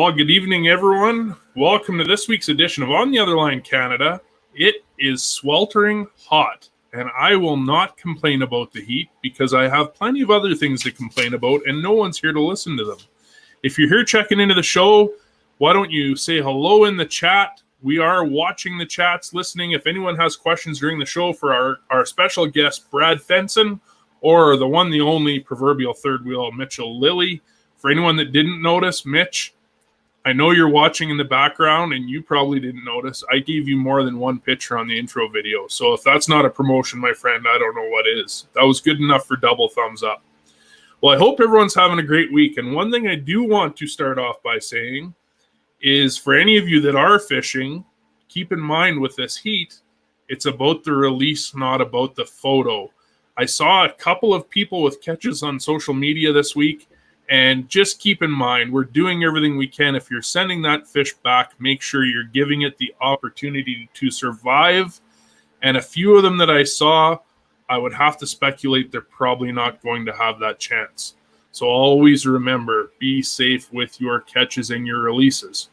Well, good evening, everyone. Welcome to this week's edition of On the Other Line Canada. It is sweltering hot, and I will not complain about the heat because I have plenty of other things to complain about, and no one's here to listen to them. If you're here checking into the show, why don't you say hello in the chat? We are watching the chats, listening. If anyone has questions during the show for our special guest, Brad Fenson, or the one, the only proverbial third wheel, Mitchell Lilly. For anyone that didn't notice, Mitch, I know you're watching in the background, and you probably didn't notice. I gave you more than one picture on the intro video. So if that's not a promotion, my friend, I don't know what is. That was good enough for double thumbs up. Well, I hope everyone's having a great week. And one thing I do want to start off by saying is for any of you that are fishing, keep in mind with this heat, it's about the release, not about the photo. I saw a couple of people with catches on social media this week. And just keep in mind, we're doing everything we can. If you're sending that fish back, make sure you're giving it the opportunity to survive. And a few of them that I saw, I would have to speculate they're probably not going to have that chance. So always remember, be safe with your catches and your releases.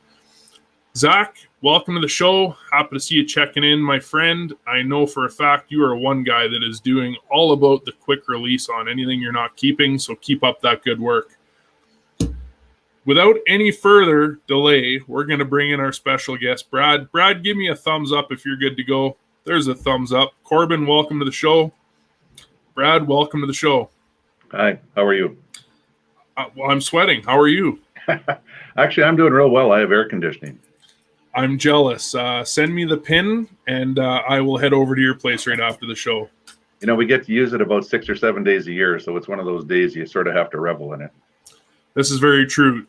Zach, welcome to the show. Happy to see you checking in, my friend. I know for a fact you are one guy that is doing all about the quick release on anything you're not keeping, so keep up that good work. Without any further delay, we're going to bring in our special guest, Brad. Brad, give me a thumbs up if you're good to go. There's a thumbs up. Corbin, welcome to the show. Brad, welcome to the show. Hi, how are you? Well, I'm sweating. How are you? Actually, I'm doing real well. I have air conditioning. I'm jealous. Send me the pin, and I will head over to your place right after the show. You know, we get to use it about 6 or 7 days a year, so it's one of those days you sort of have to revel in it. This is very true.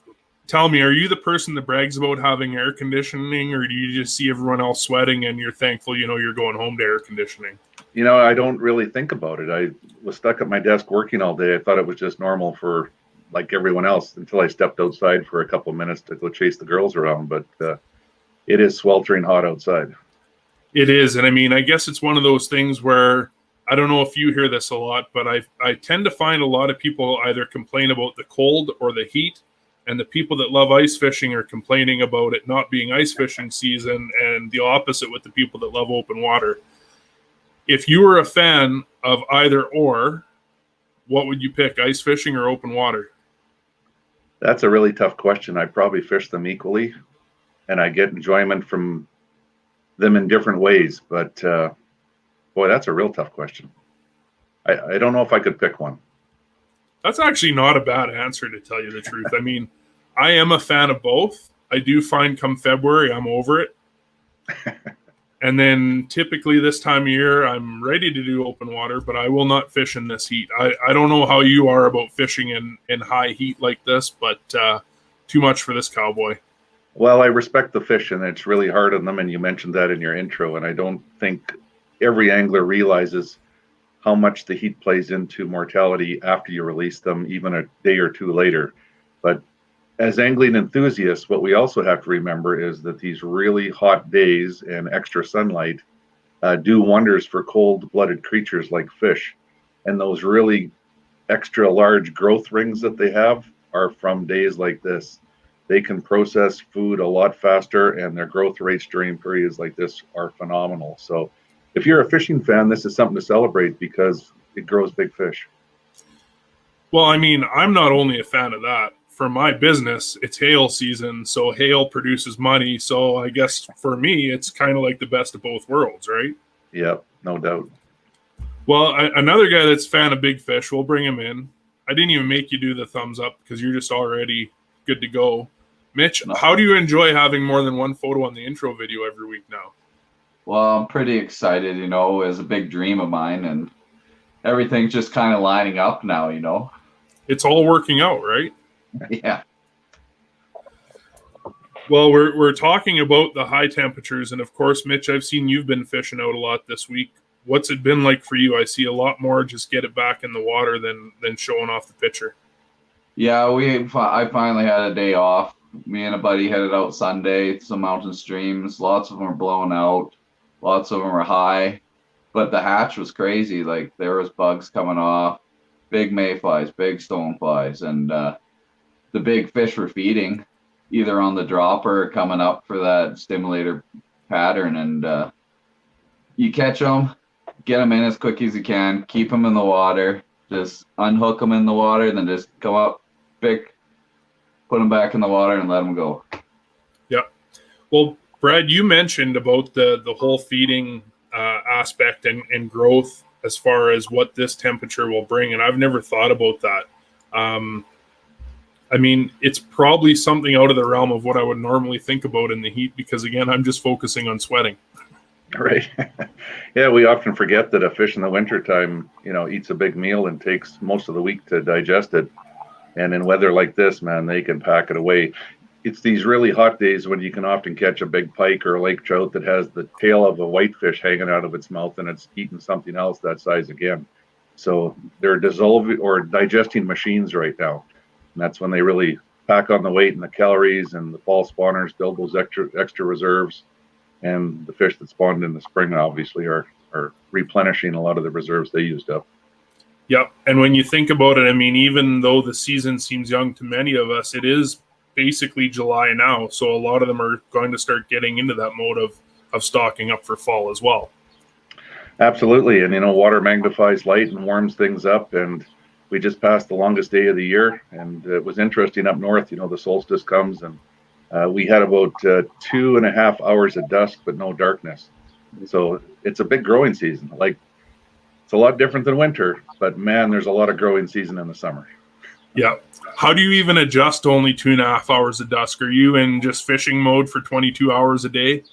Tell me, are you the person that brags about having air conditioning, or do you just see everyone else sweating and you're thankful, you're going home to air conditioning? You know, I don't really think about it. I was stuck at my desk working all day. I thought it was just normal for like everyone else until I stepped outside for a couple of minutes to go chase the girls around. But it is sweltering hot outside. It is. And I mean, I guess it's one of those things where I don't know if you hear this a lot, but I tend to find a lot of people either complain about the cold or the heat. And the people that love ice fishing are complaining about it not being ice fishing season, and the opposite with the people that love open water. If you were a fan of either or, what would you pick, ice fishing or open water? That's a really tough question. I probably fish them equally, and I get enjoyment from them in different ways. But boy, that's a real tough question. I don't know if I could pick one. That's actually not a bad answer, to tell you the truth. I mean, I am a fan of both. I do find come February, I'm over it. And then typically this time of year, I'm ready to do open water, but I will not fish in this heat. I don't know how you are about fishing in high heat like this, but too much for this cowboy. Well, I respect the fish, and it's really hard on them, and you mentioned that in your intro, and I don't think every angler realizes how much the heat plays into mortality after you release them, even a day or two later. But as angling enthusiasts, what we also have to remember is that these really hot days and extra sunlight do wonders for cold-blooded creatures like fish. And those really extra large growth rings that they have are from days like this. They can process food a lot faster, and their growth rates during periods like this are phenomenal. So if you're a fishing fan, this is something to celebrate because it grows big fish. Well, I mean, I'm not only a fan of that. For my business, it's hail season, so hail produces money. So I guess for me, it's kind of like the best of both worlds, right? Yep, no doubt. Well, another guy that's a fan of big fish, we'll bring him in. I didn't even make you do the thumbs up because you're just already good to go. Mitch, how do you enjoy having more than one photo on the intro video every week now? Well, I'm pretty excited, it was a big dream of mine, and everything's just kind of lining up now, It's all working out, right? Yeah. Well, we're talking about the high temperatures, and of course, Mitch, I've seen you've been fishing out a lot this week. What's it been like for you? I see a lot more just get it back in the water than showing off the picture. Yeah, I finally had a day off. Me and a buddy headed out Sunday, some mountain streams. Lots of them are blown out. Lots of them are high. But the hatch was crazy. Like, there was bugs coming off, big mayflies, big stoneflies, and the big fish were feeding. either on the dropper or coming up for that stimulator pattern. And you catch them, get them in as quick as you can, keep them in the water, just unhook them in the water, then just come up, put them back in the water and let them go. Yeah. Well, Brad, you mentioned about the whole feeding aspect and growth as far as what this temperature will bring, and I've never thought about that. I mean, it's probably something out of the realm of what I would normally think about in the heat because, again, I'm just focusing on sweating. Right. Yeah, we often forget that a fish in the wintertime, eats a big meal and takes most of the week to digest it. And in weather like this, man, they can pack it away. It's these really hot days when you can often catch a big pike or a lake trout that has the tail of a whitefish hanging out of its mouth and it's eating something else that size again. So they're dissolving or digesting machines right now. And that's when they really pack on the weight and the calories, and the fall spawners build those extra reserves. And the fish that spawned in the spring obviously are replenishing a lot of the reserves they used up. Yep. And when you think about it, I mean, even though the season seems young to many of us, it is basically July now. So a lot of them are going to start getting into that mode of stocking up for fall as well. Absolutely. And, water magnifies light and warms things up. And we just passed the longest day of the year. And it was interesting up north, the solstice comes and we had about 2.5 hours of dusk, but no darkness. So it's a big growing season. Like, it's a lot different than winter, but man, there's a lot of growing season in the summer. Yeah. How do you even adjust to only 2.5 hours of dusk? Are you in just fishing mode for 22 hours a day?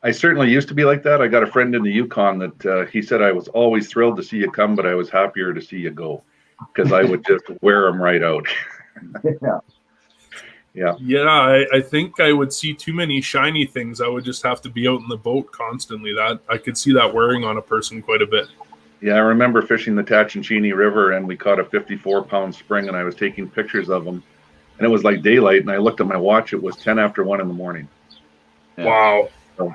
I certainly used to be like that. I got a friend in the Yukon that he said I was always thrilled to see you come, but I was happier to see you go because I would just wear them right out. Yeah. Yeah, I think I would see too many shiny things. I would just have to be out in the boat constantly. That I could see that wearing on a person quite a bit. Yeah, I remember fishing the Tachincini River, and we caught a 54-pound spring, and I was taking pictures of them, and it was like daylight, and I looked at my watch. It was 10 after 1 in the morning. Yeah. Wow. So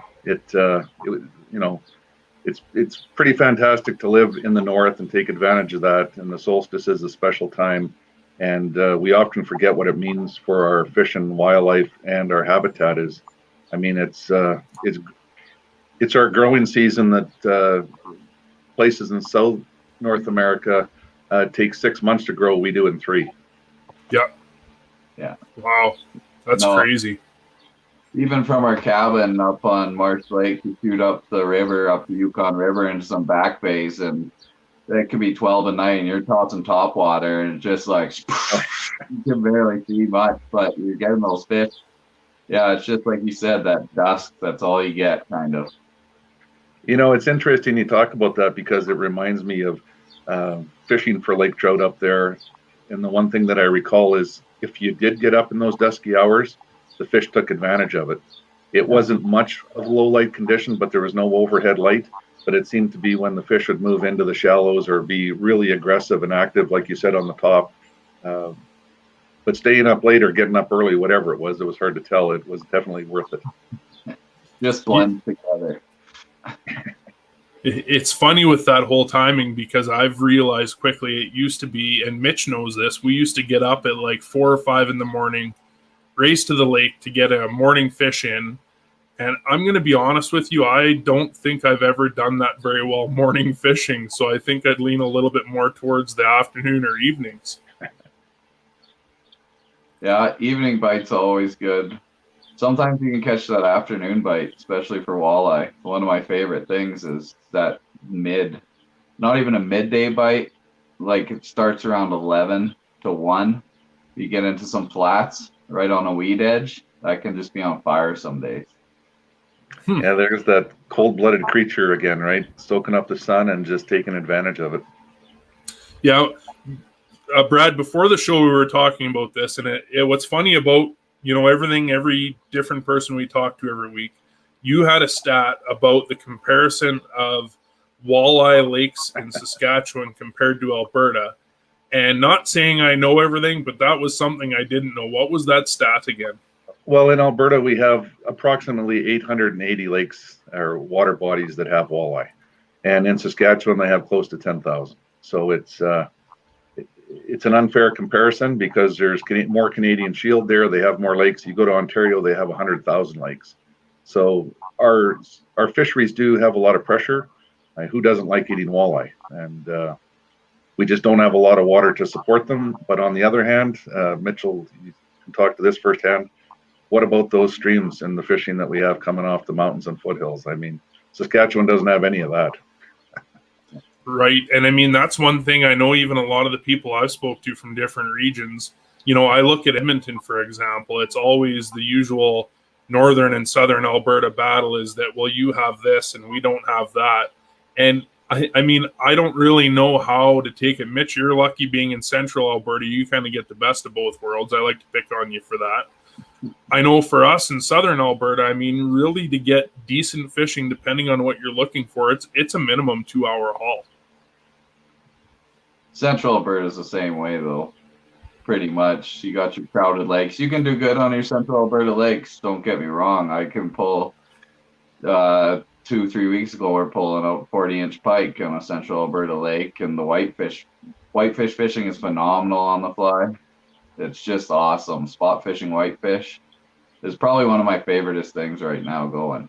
it's pretty fantastic to live in the north and take advantage of that, and the solstice is a special time. And we often forget what it means for our fish and wildlife and our habitat. It's our growing season that places in South North America take 6 months to grow. We do in 3. Yep. Yeah. Wow, that's crazy. Even from our cabin up on Marsh Lake, we shoot up the river, up the Yukon River, into some back bays, and it could be 12 at night and you're tossing top water and it's just like you can barely see much, but you're getting those fish. Yeah, it's just like you said, that dusk, that's all you get, kind of. It's interesting you talk about that because it reminds me of fishing for lake trout up there. And the one thing that I recall is if you did get up in those dusky hours, the fish took advantage of it. It wasn't much of low light condition, but there was no overhead light. But it seemed to be when the fish would move into the shallows or be really aggressive and active, like you said, on the top. But staying up late or getting up early, whatever it was hard to tell. It was definitely worth it. Just blend together. It's funny with that whole timing because I've realized quickly it used to be, and Mitch knows this, we used to get up at like 4 or 5 in the morning, race to the lake to get a morning fish in. And I'm going to be honest with you, I don't think I've ever done that very well morning fishing. So I think I'd lean a little bit more towards the afternoon or evenings. Yeah, evening bite's always good. Sometimes you can catch that afternoon bite, especially for walleye. One of my favorite things is that not even a midday bite, like it starts around 11 to 1. You get into some flats right on a weed edge, that can just be on fire some days. Yeah, there's that cold-blooded creature again, right? Soaking up the sun and just taking advantage of it. Yeah, Brad, before the show we were talking about this, and what's funny about, every different person we talk to every week, you had a stat about the comparison of walleye lakes in Saskatchewan compared to Alberta. And not saying I know everything, but that was something I didn't know. What was that stat again? Well, in Alberta, we have approximately 880 lakes or water bodies that have walleye. And in Saskatchewan, they have close to 10,000. So it's it's an unfair comparison because there's more Canadian Shield there. They have more lakes. You go to Ontario, they have 100,000 lakes. So our fisheries do have a lot of pressure. Who doesn't like eating walleye? And we just don't have a lot of water to support them. But on the other hand, Mitchell, you can talk to this firsthand. What about those streams and the fishing that we have coming off the mountains and foothills? I mean, Saskatchewan doesn't have any of that. Right. And I mean, that's one thing I know even a lot of the people I've spoke to from different regions, I look at Edmonton, for example, it's always the usual northern and southern Alberta battle is that, well, you have this and we don't have that. And I mean, I don't really know how to take it. Mitch, you're lucky being in central Alberta. You kind of get the best of both worlds. I like to pick on you for that. I know for us in southern Alberta, I mean, really to get decent fishing, depending on what you're looking for, it's a minimum 2-hour haul. Central Alberta is the same way, though. Pretty much. You got your crowded lakes. You can do good on your Central Alberta lakes. Don't get me wrong. I can pull 2-3 weeks ago, we're pulling out 40-inch pike on a Central Alberta lake, and the whitefish fishing is phenomenal on the fly. It's just awesome. Spot fishing whitefish is probably one of my favoriteest things right now going.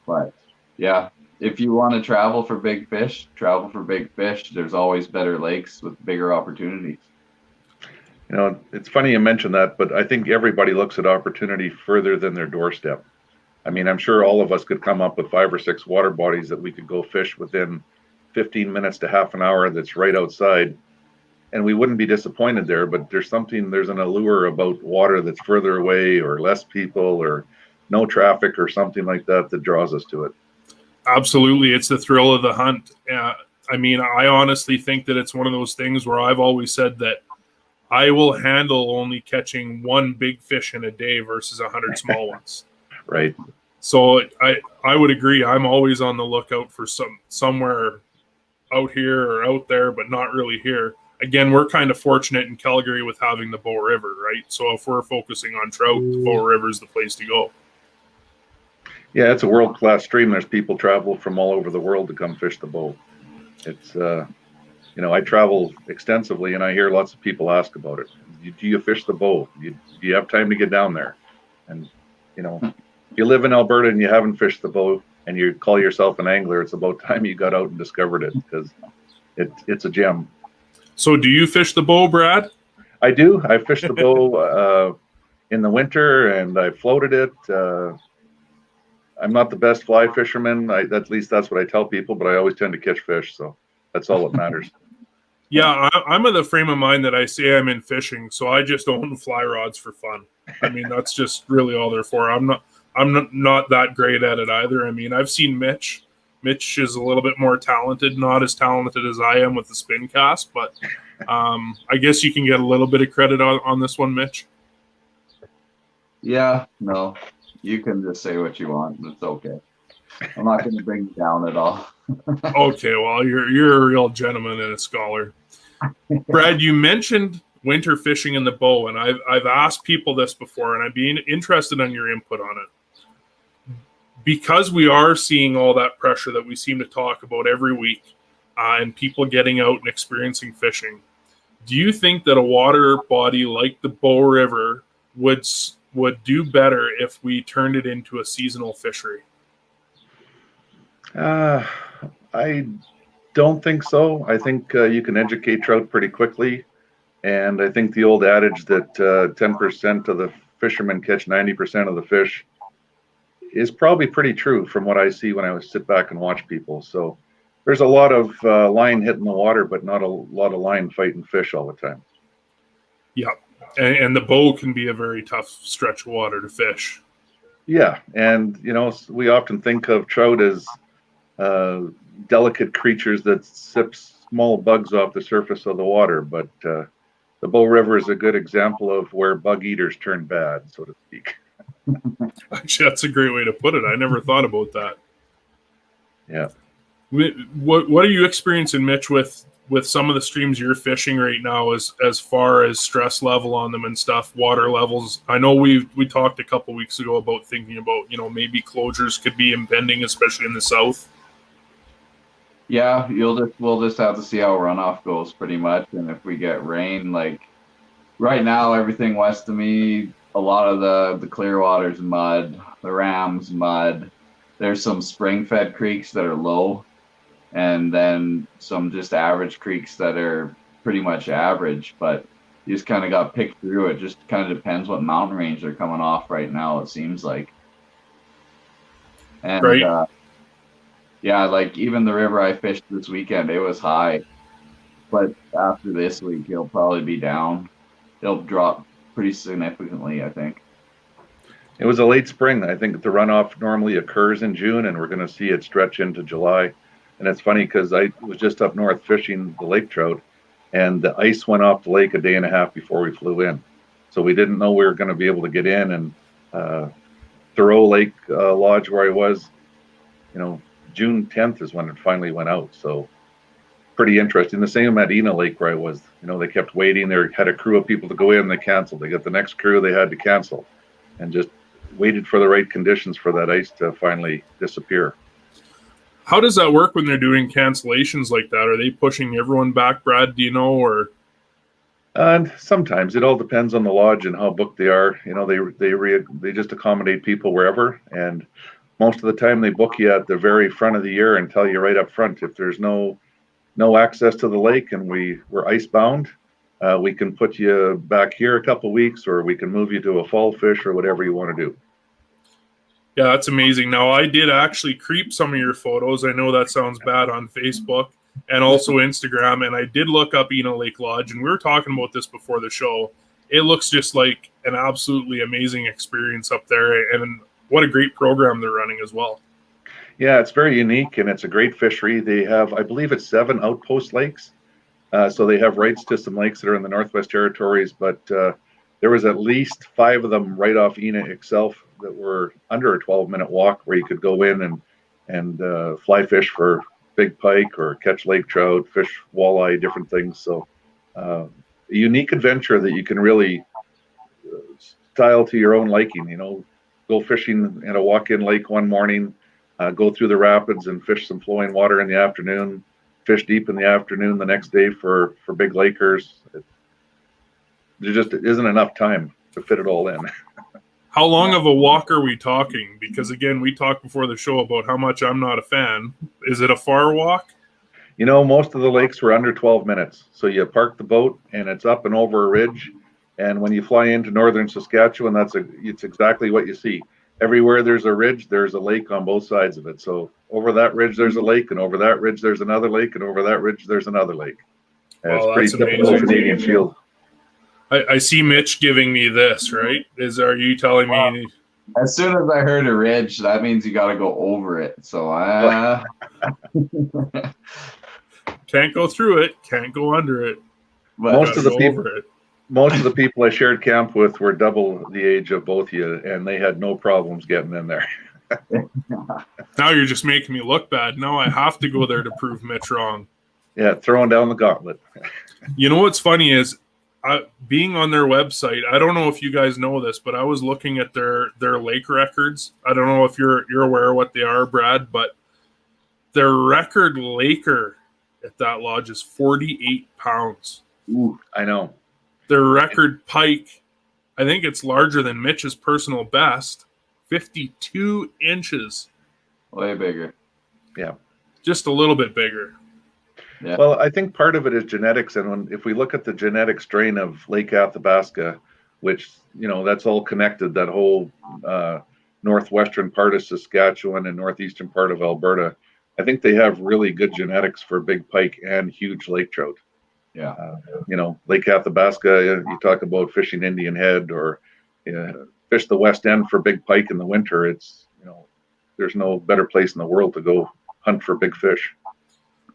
But yeah, if you want to travel for big fish, travel for big fish. There's always better lakes with bigger opportunities. It's funny you mentioned that, but I think everybody looks at opportunity further than their doorstep. I mean, I'm sure all of us could come up with 5 or 6 water bodies that we could go fish within 15 minutes to half an hour that's right outside, and we wouldn't be disappointed there. But there's an allure about water that's further away or less people or no traffic or something like that draws us to it. Absolutely. It's the thrill of the hunt. I mean, I honestly think that it's one of those things where I've always said that I will handle only catching 1 big fish in a day versus 100 small ones. Right. So I would agree. I'm always on the lookout for somewhere out here or out there, but not really here. Again, we're kind of fortunate in Calgary with having the Bow River, right? So if we're focusing on trout, the Bow River is the place to go. Yeah, it's a world-class stream. There's people travel from all over the world to come fish the Bow. It's, I travel extensively, and I hear lots of people ask about it. Do you fish the Bow? Do you have time to get down there? And, if you live in Alberta and you haven't fished the Bow and you call yourself an angler, it's about time you got out and discovered it because it's a gem. So do you fish the Bow, Brad? I do. I fish the Bow in the winter, and I floated it. I'm not the best fly fisherman. At least that's what I tell people, but I always tend to catch fish, so that's all that matters. Yeah, I'm of the frame of mind that I say I'm in fishing, so I just own fly rods for fun. I mean, that's just really all they're for. I'm not that great at it either. I mean, I've seen Mitch. Mitch is a little bit more talented, not as talented as I am with the spin cast, but I guess you can get a little bit of credit on this one, Mitch. Yeah, no, you can just say what you want. It's okay. I'm not going to bring you down at all. Okay, well, you're a real gentleman and a scholar. Brad, you mentioned winter fishing in the Bow, and I've asked people this before, and I'd be interested in your input on it. Because we are seeing all that pressure that we seem to talk about every week, and people getting out and experiencing fishing, do you think that a water body like the Bow River would do better if we turned it into a seasonal fishery? I don't think so. I think you can educate trout pretty quickly. And I think the old adage that 10% of the fishermen catch 90% of the fish is probably pretty true from what I see when I sit back and watch people. So there's a lot of line hitting the water, but not a lot of line fighting fish all the time. Yeah. And the Bow can be a very tough stretch of water to fish. Yeah. And, we often think of trout as delicate creatures that sip small bugs off the surface of the water. But the Bow River is a good example of where bug eaters turn bad, so to speak. Actually, that's a great way to put it. I never thought about that. Yeah. What are you experiencing, Mitch, with some of the streams you're fishing right now as far as stress level on them and stuff, water levels? I know we talked a couple weeks ago about thinking about, maybe closures could be impending, especially in the south. Yeah, we'll just have to see how runoff goes pretty much, and if we get rain, like right now, everything west of me, a lot of the Clearwater's mud, the Ram's mud. There's some spring-fed creeks that are low, and then some just average creeks that are pretty much average, but you just kind of got picked through. It just kind of depends what mountain range they're coming off right now, it seems like. And Right. yeah, like even the river I fished this weekend, it was high, but after this week, it'll probably be down. It'll drop pretty significantly, I think. It was a late spring. I think the runoff normally occurs in June, and we're going to see it stretch into July. And it's funny because I was just up north fishing the lake trout, and the ice went off the lake a day and a half before we flew in. So we didn't know we were going to be able to get in. And Thoreau Lake Lodge, where I was, June 10th is when it finally went out. So pretty interesting. The same at Ena Lake where I was. They kept waiting. They had a crew of people to go in. They canceled. They got the next crew. They had to cancel, and just waited for the right conditions for that ice to finally disappear. How does that work when they're doing cancellations like that? Are they pushing everyone back, Brad? Do you know, or? And sometimes it all depends on the lodge and how booked they are. They just accommodate people wherever, and most of the time they book you at the very front of the year and tell you right up front if there's no access to the lake and we're icebound, we can put you back here a couple weeks, or we can move you to a fall fish, or whatever you want to do. Yeah, that's amazing. Now, I did actually creep some of your photos. I know that sounds bad on Facebook and also Instagram, and I did look up Ena Lake Lodge, and we were talking about this before the show. It looks just like an absolutely amazing experience up there, and what a great program they're running as well. Yeah, it's very unique, and it's a great fishery. They have, I believe it's 7 outpost lakes. So they have rights to some lakes that are in the Northwest Territories, but there was at least 5 of them right off Ena itself that were under a 12-minute walk, where you could go in and fly fish for big pike or catch lake trout, fish walleye, different things. So a unique adventure that you can really style to your own liking. Go fishing at a walk-in lake one morning, go through the rapids and fish some flowing water in the afternoon, fish deep in the afternoon the next day for big lakers. There just isn't enough time to fit it all in. How long of a walk are we talking? Because, again, we talked before the show about how much I'm not a fan. Is it a far walk? Most of the lakes were under 12 minutes. So you park the boat, and it's up and over a ridge. And when you fly into northern Saskatchewan, it's exactly what you see. Everywhere there's a ridge, there's a lake on both sides of it. So over that ridge, there's a lake, and over that ridge, there's another lake, and over that ridge, there's another lake. Wow, it's pretty typical Canadian field. I see Mitch giving me this, right? Are you telling me? As soon as I heard a ridge, that means you got to go over it. So can't go through it, can't go under it. Most of the people I shared camp with were double the age of both of you, and they had no problems getting in there. Now you're just making me look bad. Now I have to go there to prove Mitch wrong. Yeah, throwing down the gauntlet. You know what's funny is, being on their website, I don't know if you guys know this, but I was looking at their lake records. I don't know if you're aware of what they are, Brad, but their record laker at that lodge is 48 pounds. Ooh, I know. Their record pike, I think it's larger than Mitch's personal best, 52 inches. Way bigger. Yeah. Just a little bit bigger. Yeah. Well, I think part of it is genetics, and if we look at the genetic strain of Lake Athabasca, which that's all connected, that whole northwestern part of Saskatchewan and northeastern part of Alberta, I think they have really good genetics for big pike and huge lake trout. Yeah. Lake Athabasca, you talk about fishing Indian Head or fish the West End for big pike in the winter. It's there's no better place in the world to go hunt for big fish.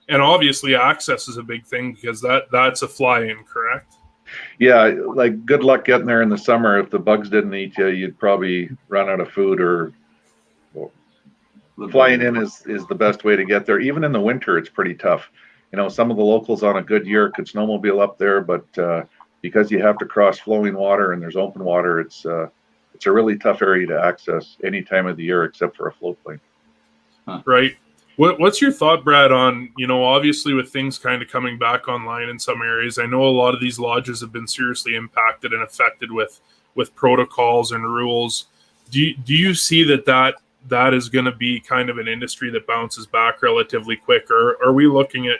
And obviously access is a big thing, because that's a fly-in, correct? Yeah, like good luck getting there in the summer. If the bugs didn't eat you, you'd probably run out of food, or flying in is the best way to get there. Even in the winter, it's pretty tough. Some of the locals on a good year could snowmobile up there, but because you have to cross flowing water and there's open water, it's a really tough area to access any time of the year except for a float plane. Right. What's your thought, Brad, on, obviously with things kind of coming back online in some areas, I know a lot of these lodges have been seriously impacted and affected with protocols and rules. Do you see that is going to be kind of an industry that bounces back relatively quick, or are we looking at,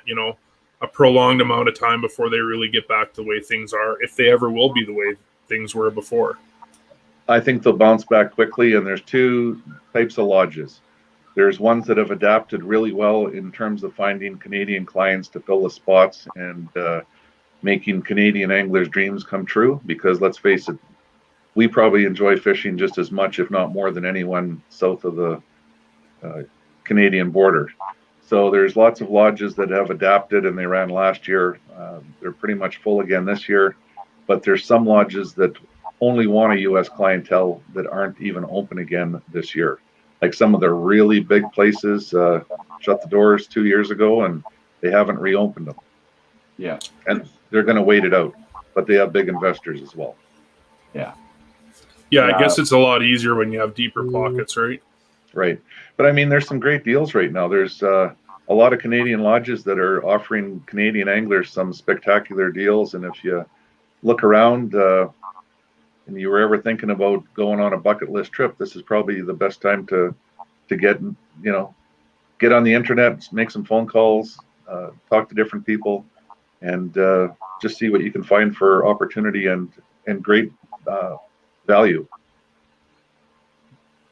a prolonged amount of time before they really get back to the way things are, if they ever will be the way things were before? I think they'll bounce back quickly, and there's two types of lodges. There's ones that have adapted really well in terms of finding Canadian clients to fill the spots and making Canadian anglers' dreams come true, because let's face it, we probably enjoy fishing just as much, if not more, than anyone south of the Canadian border. So there's lots of lodges that have adapted, and they ran last year. They're pretty much full again this year, but there's some lodges that only want a U.S. clientele that aren't even open again this year. Like some of the really big places shut the doors 2 years ago, and they haven't reopened them. Yeah. And they're going to wait it out, but they have big investors as well. Yeah. Yeah, I guess it's a lot easier when you have deeper pockets, right? Right. But I mean, there's some great deals right now. There's a lot of Canadian lodges that are offering Canadian anglers some spectacular deals. And if you look around and you were ever thinking about going on a bucket list trip, this is probably the best time to get on the internet, make some phone calls, talk to different people, and just see what you can find for opportunity and great value.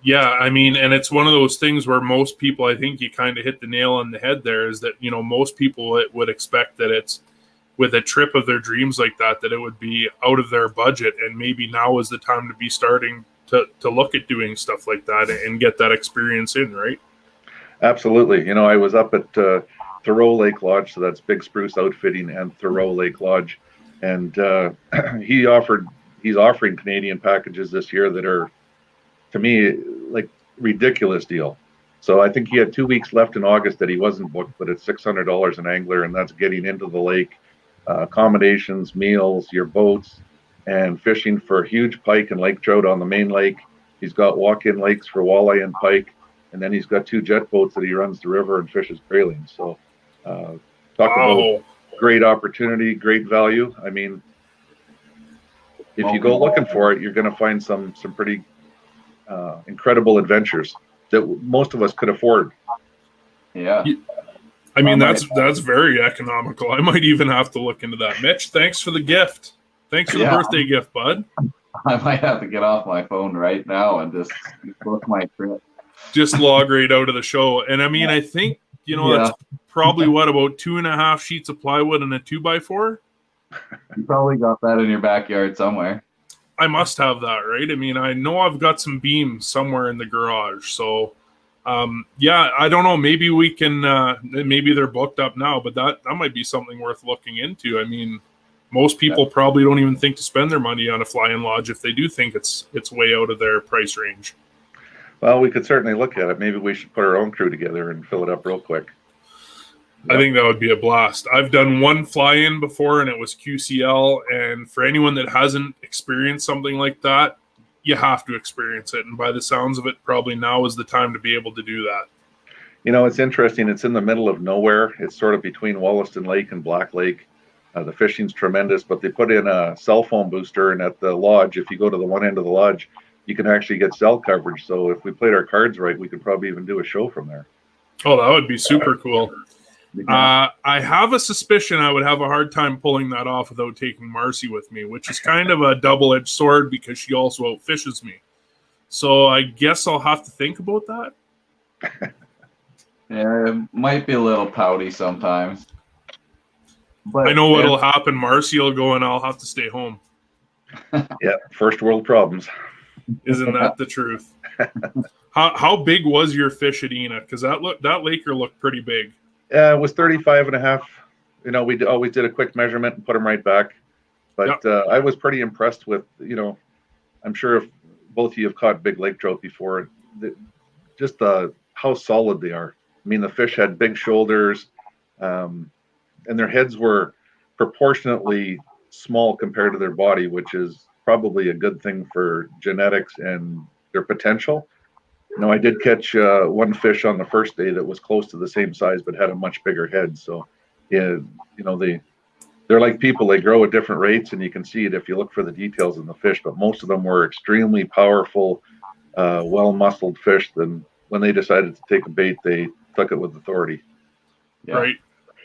Yeah, I mean, and it's one of those things where most people, I think you kind of hit the nail on the head there, is that, most people would expect that it's with a trip of their dreams like that it would be out of their budget. And maybe now is the time to be starting to look at doing stuff like that and get that experience in, right? Absolutely. I was up at Thoreau Lake Lodge, so that's Big Spruce Outfitting and Thoreau Lake Lodge. And he's offering Canadian packages this year that are, to me, like ridiculous deal. So I think he had 2 weeks left in August that he wasn't booked, but it's $600 an angler, and that's getting into the lake, accommodations, meals, your boats, and fishing for huge pike and lake trout on the main lake. He's got walk-in lakes for walleye and pike, and then he's got 2 jet boats that he runs the river and fishes grayling. So talk about great opportunity, great value. I mean, if you go looking for it, you're going to find some pretty incredible adventures that most of us could afford. Yeah. I mean, that's very economical. I might even have to look into that. Mitch, thanks for the gift. Thanks for the birthday gift, bud. I might have to get off my phone right now and just book my trip. Just log right out of the show. And I mean, I think, that's probably about 2.5 sheets of plywood and a 2x4. You probably got that in your backyard somewhere. I must have that, right? I mean, I know I've got some beams somewhere in the garage. So, I don't know. Maybe we can, maybe they're booked up now, but that might be something worth looking into. I mean, most people probably don't even think to spend their money on a fly-in lodge if they do think it's way out of their price range. Well, we could certainly look at it. Maybe we should put our own crew together and fill it up real quick. I think that would be a blast. I've done one fly-in before, and it was QCL. And for anyone that hasn't experienced something like that, you have to experience it. And by the sounds of it, probably now is the time to be able to do that. It's interesting. It's in the middle of nowhere. It's sort of between Wollaston Lake and Black Lake. The fishing's tremendous, but they put in a cell phone booster. And at the lodge, if you go to the one end of the lodge, you can actually get cell coverage. So if we played our cards right, we could probably even do a show from there. Oh, that would be super cool. I have a suspicion I would have a hard time pulling that off without taking Marcy with me, which is kind of a double-edged sword because she also outfishes me. So I guess I'll have to think about that. Yeah, it might be a little pouty sometimes. But I know what'll happen. Marcy will go and I'll have to stay home. Yeah, first world problems. Isn't that the truth? How big was your fish at Ena? Because that laker looked pretty big. It was 35 and a half. We always did a quick measurement and put them right back. But I was pretty impressed with, I'm sure if both of you have caught big lake trout before, just how solid they are. I mean, the fish had big shoulders, and their heads were proportionately small compared to their body, which is probably a good thing for genetics and their potential. No, I did catch one fish on the first day that was close to the same size, but had a much bigger head. So, yeah, they're like people; they grow at different rates, and you can see it if you look for the details in the fish. But most of them were extremely powerful, well-muscled fish. Then, when they decided to take a bait, they took it with authority. Yeah. Right.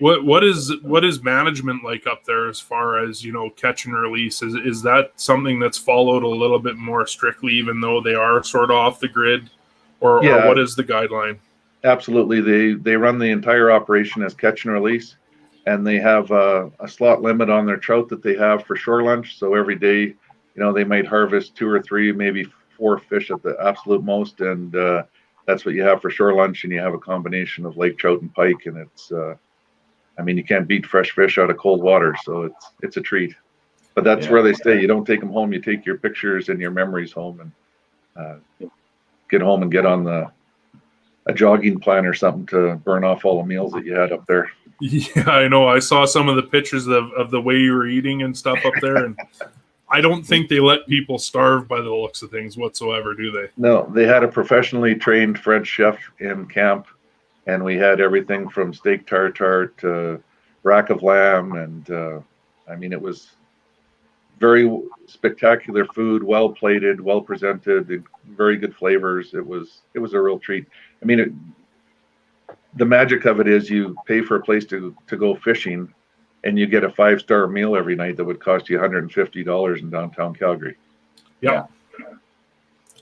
What is management like up there as far as catch and release? Is that something that's followed a little bit more strictly, even though they are sort of off the grid, or Yeah, what is the guideline? absolutely. They run the entire operation as catch and release, and they have a slot limit on their trout that they have for shore lunch. So every day, they might harvest 2 or 3, maybe 4 fish at the absolute most, and that's what you have for shore lunch. And you have a combination of lake trout and pike, and it's you can't beat fresh fish out of cold water, so it's a treat. But that's where they stay. You don't take them home. You take your pictures and your memories home, and get home and get on a jogging plan or something to burn off all the meals that you had up there. Yeah, I know. I saw some of the pictures of the way you were eating and stuff up there, and I don't think they let people starve by the looks of things whatsoever, do they? No, they had a professionally trained French chef in camp, and we had everything from steak tartare to rack of lamb, and it was very spectacular food, well plated, well presented, very good flavors. It was a real treat. The magic of it is you pay for a place to go fishing, and you get a 5-star meal every night that would cost you $150 in downtown Calgary. Yeah.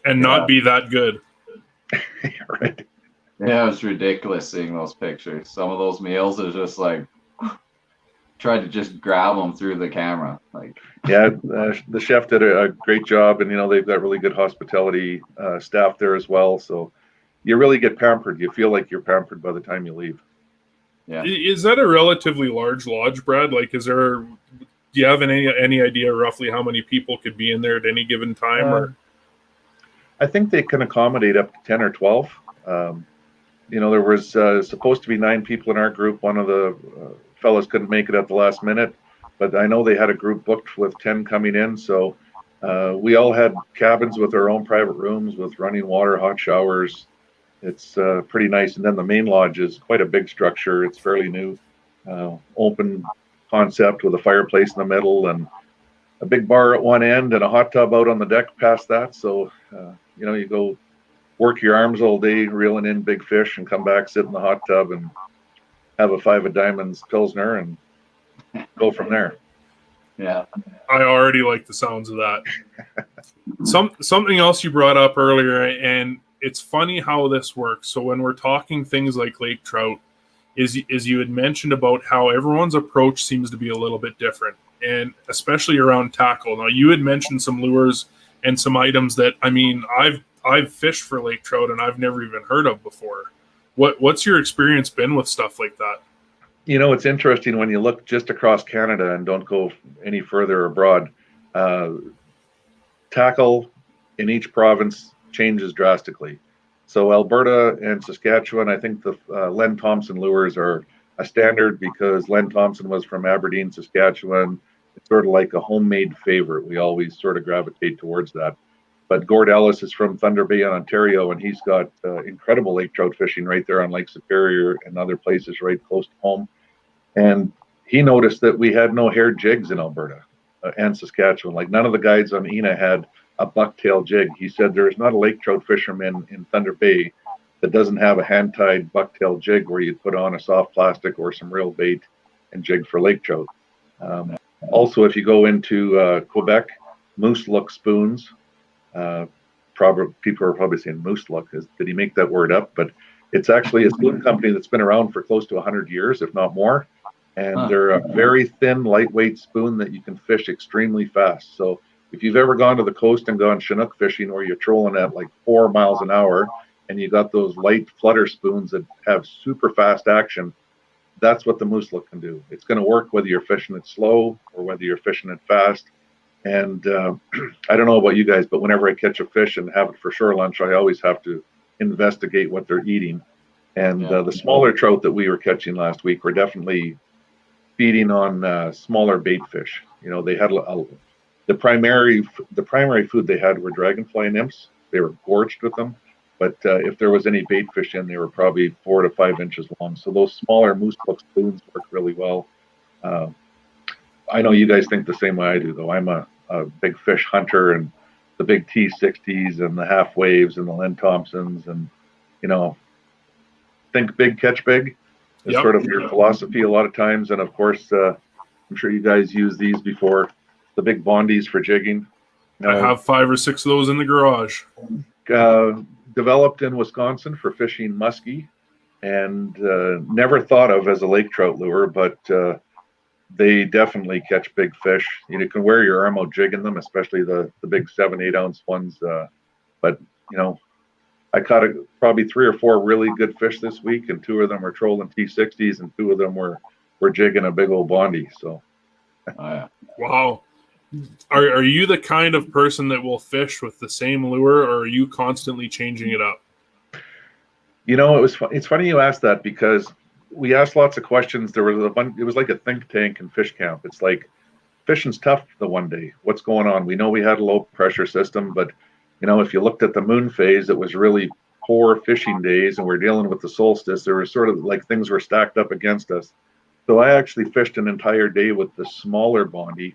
And not be that good. Right. Yeah, it was ridiculous seeing those pictures. Some of those meals is just like tried to just grab them through the camera. The chef did a great job, and they've got really good hospitality staff there as well. So you really get pampered. You feel like you're pampered by the time you leave. Yeah. Is that a relatively large lodge, Brad? Do you have any idea roughly how many people could be in there at any given time? Or I think they can accommodate up to 10 or 12. There was supposed to be 9 people in our group. One of the fellas couldn't make it at the last minute, but I know they had a group booked with 10 coming in. So we all had cabins with our own private rooms with running water, hot showers. It's pretty nice. And then the main lodge is quite a big structure. It's fairly new, open concept with a fireplace in the middle and a big bar at one end and a hot tub out on the deck past that. So, you go work your arms all day, reeling in big fish, and come back, sit in the hot tub and have a 5 of Diamonds Pilsner and go from there. Yeah. I already like the sounds of that. Something else you brought up earlier, and it's funny how this works. So when we're talking things like lake trout, is you had mentioned about how everyone's approach seems to be a little bit different, and especially around tackle. Now, you had mentioned some lures and some items that, I've fished for lake trout and I've never even heard of before. What's your experience been with stuff like that? It's interesting when you look just across Canada and don't go any further abroad. Tackle in each province changes drastically. So Alberta and Saskatchewan, I think the Len Thompson lures are a standard because Len Thompson was from Aberdeen, Saskatchewan. It's sort of like a homemade favorite. We always sort of gravitate towards that. But Gord Ellis is from Thunder Bay, Ontario, and he's got incredible lake trout fishing right there on Lake Superior and other places right close to home. And he noticed that we had no haired jigs in Alberta and Saskatchewan. Like none of the guides on Ina had a bucktail jig. He said there's not a lake trout fisherman in Thunder Bay that doesn't have a hand-tied bucktail jig where you'd put on a soft plastic or some real bait and jig for lake trout. Also, if you go into Quebec, moose look spoons. People are probably saying moose look. Did he make that word up? But it's actually a spoon company that's been around for close to 100 years, if not more. And they're a very thin, lightweight spoon that you can fish extremely fast. So if you've ever gone to the coast and gone Chinook fishing where you're trolling at like 4 miles an hour and you got those light flutter spoons that have super fast action, that's what the moose look can do. It's going to work whether you're fishing it slow or whether you're fishing it fast. And I don't know about you guys, but whenever I catch a fish and have it for shore lunch, I always have to investigate what they're eating. And the smaller trout that we were catching last week were definitely feeding on smaller bait fish. They had the primary food they had were dragonfly nymphs. They were gorged with them. But if there was any bait fish in, they were probably 4 to 5 inches long. So those smaller moose hook spoons work really well. I know you guys think the same way I do, though. I'm a big fish hunter, and the big T60s and the half waves and the Len Thompsons, and think big, catch big is sort of your philosophy a lot of times. And of course, I'm sure you guys use these before, the big bondies for jigging. I have 5 or 6 of those in the garage. Developed in Wisconsin for fishing muskie, and never thought of as a lake trout lure, but they definitely catch big fish. You can wear your arm out jigging them, especially the big 7-8 ounce ones. But I caught probably 3 or 4 really good fish this week, and 2 of them were trolling T60s, and 2 of them were jigging a big old bondi. So, wow. Are you the kind of person that will fish with the same lure, or are you constantly changing it up? It's funny you asked that, because we asked lots of questions. There was it was like a think tank and fish camp. It's like, fishing's tough the one day. What's going on? We know we had a low pressure system, but if you looked at the moon phase, it was really poor fishing days, and we're dealing with the solstice. There was sort of like things were stacked up against us. So I actually fished an entire day with the smaller bondi,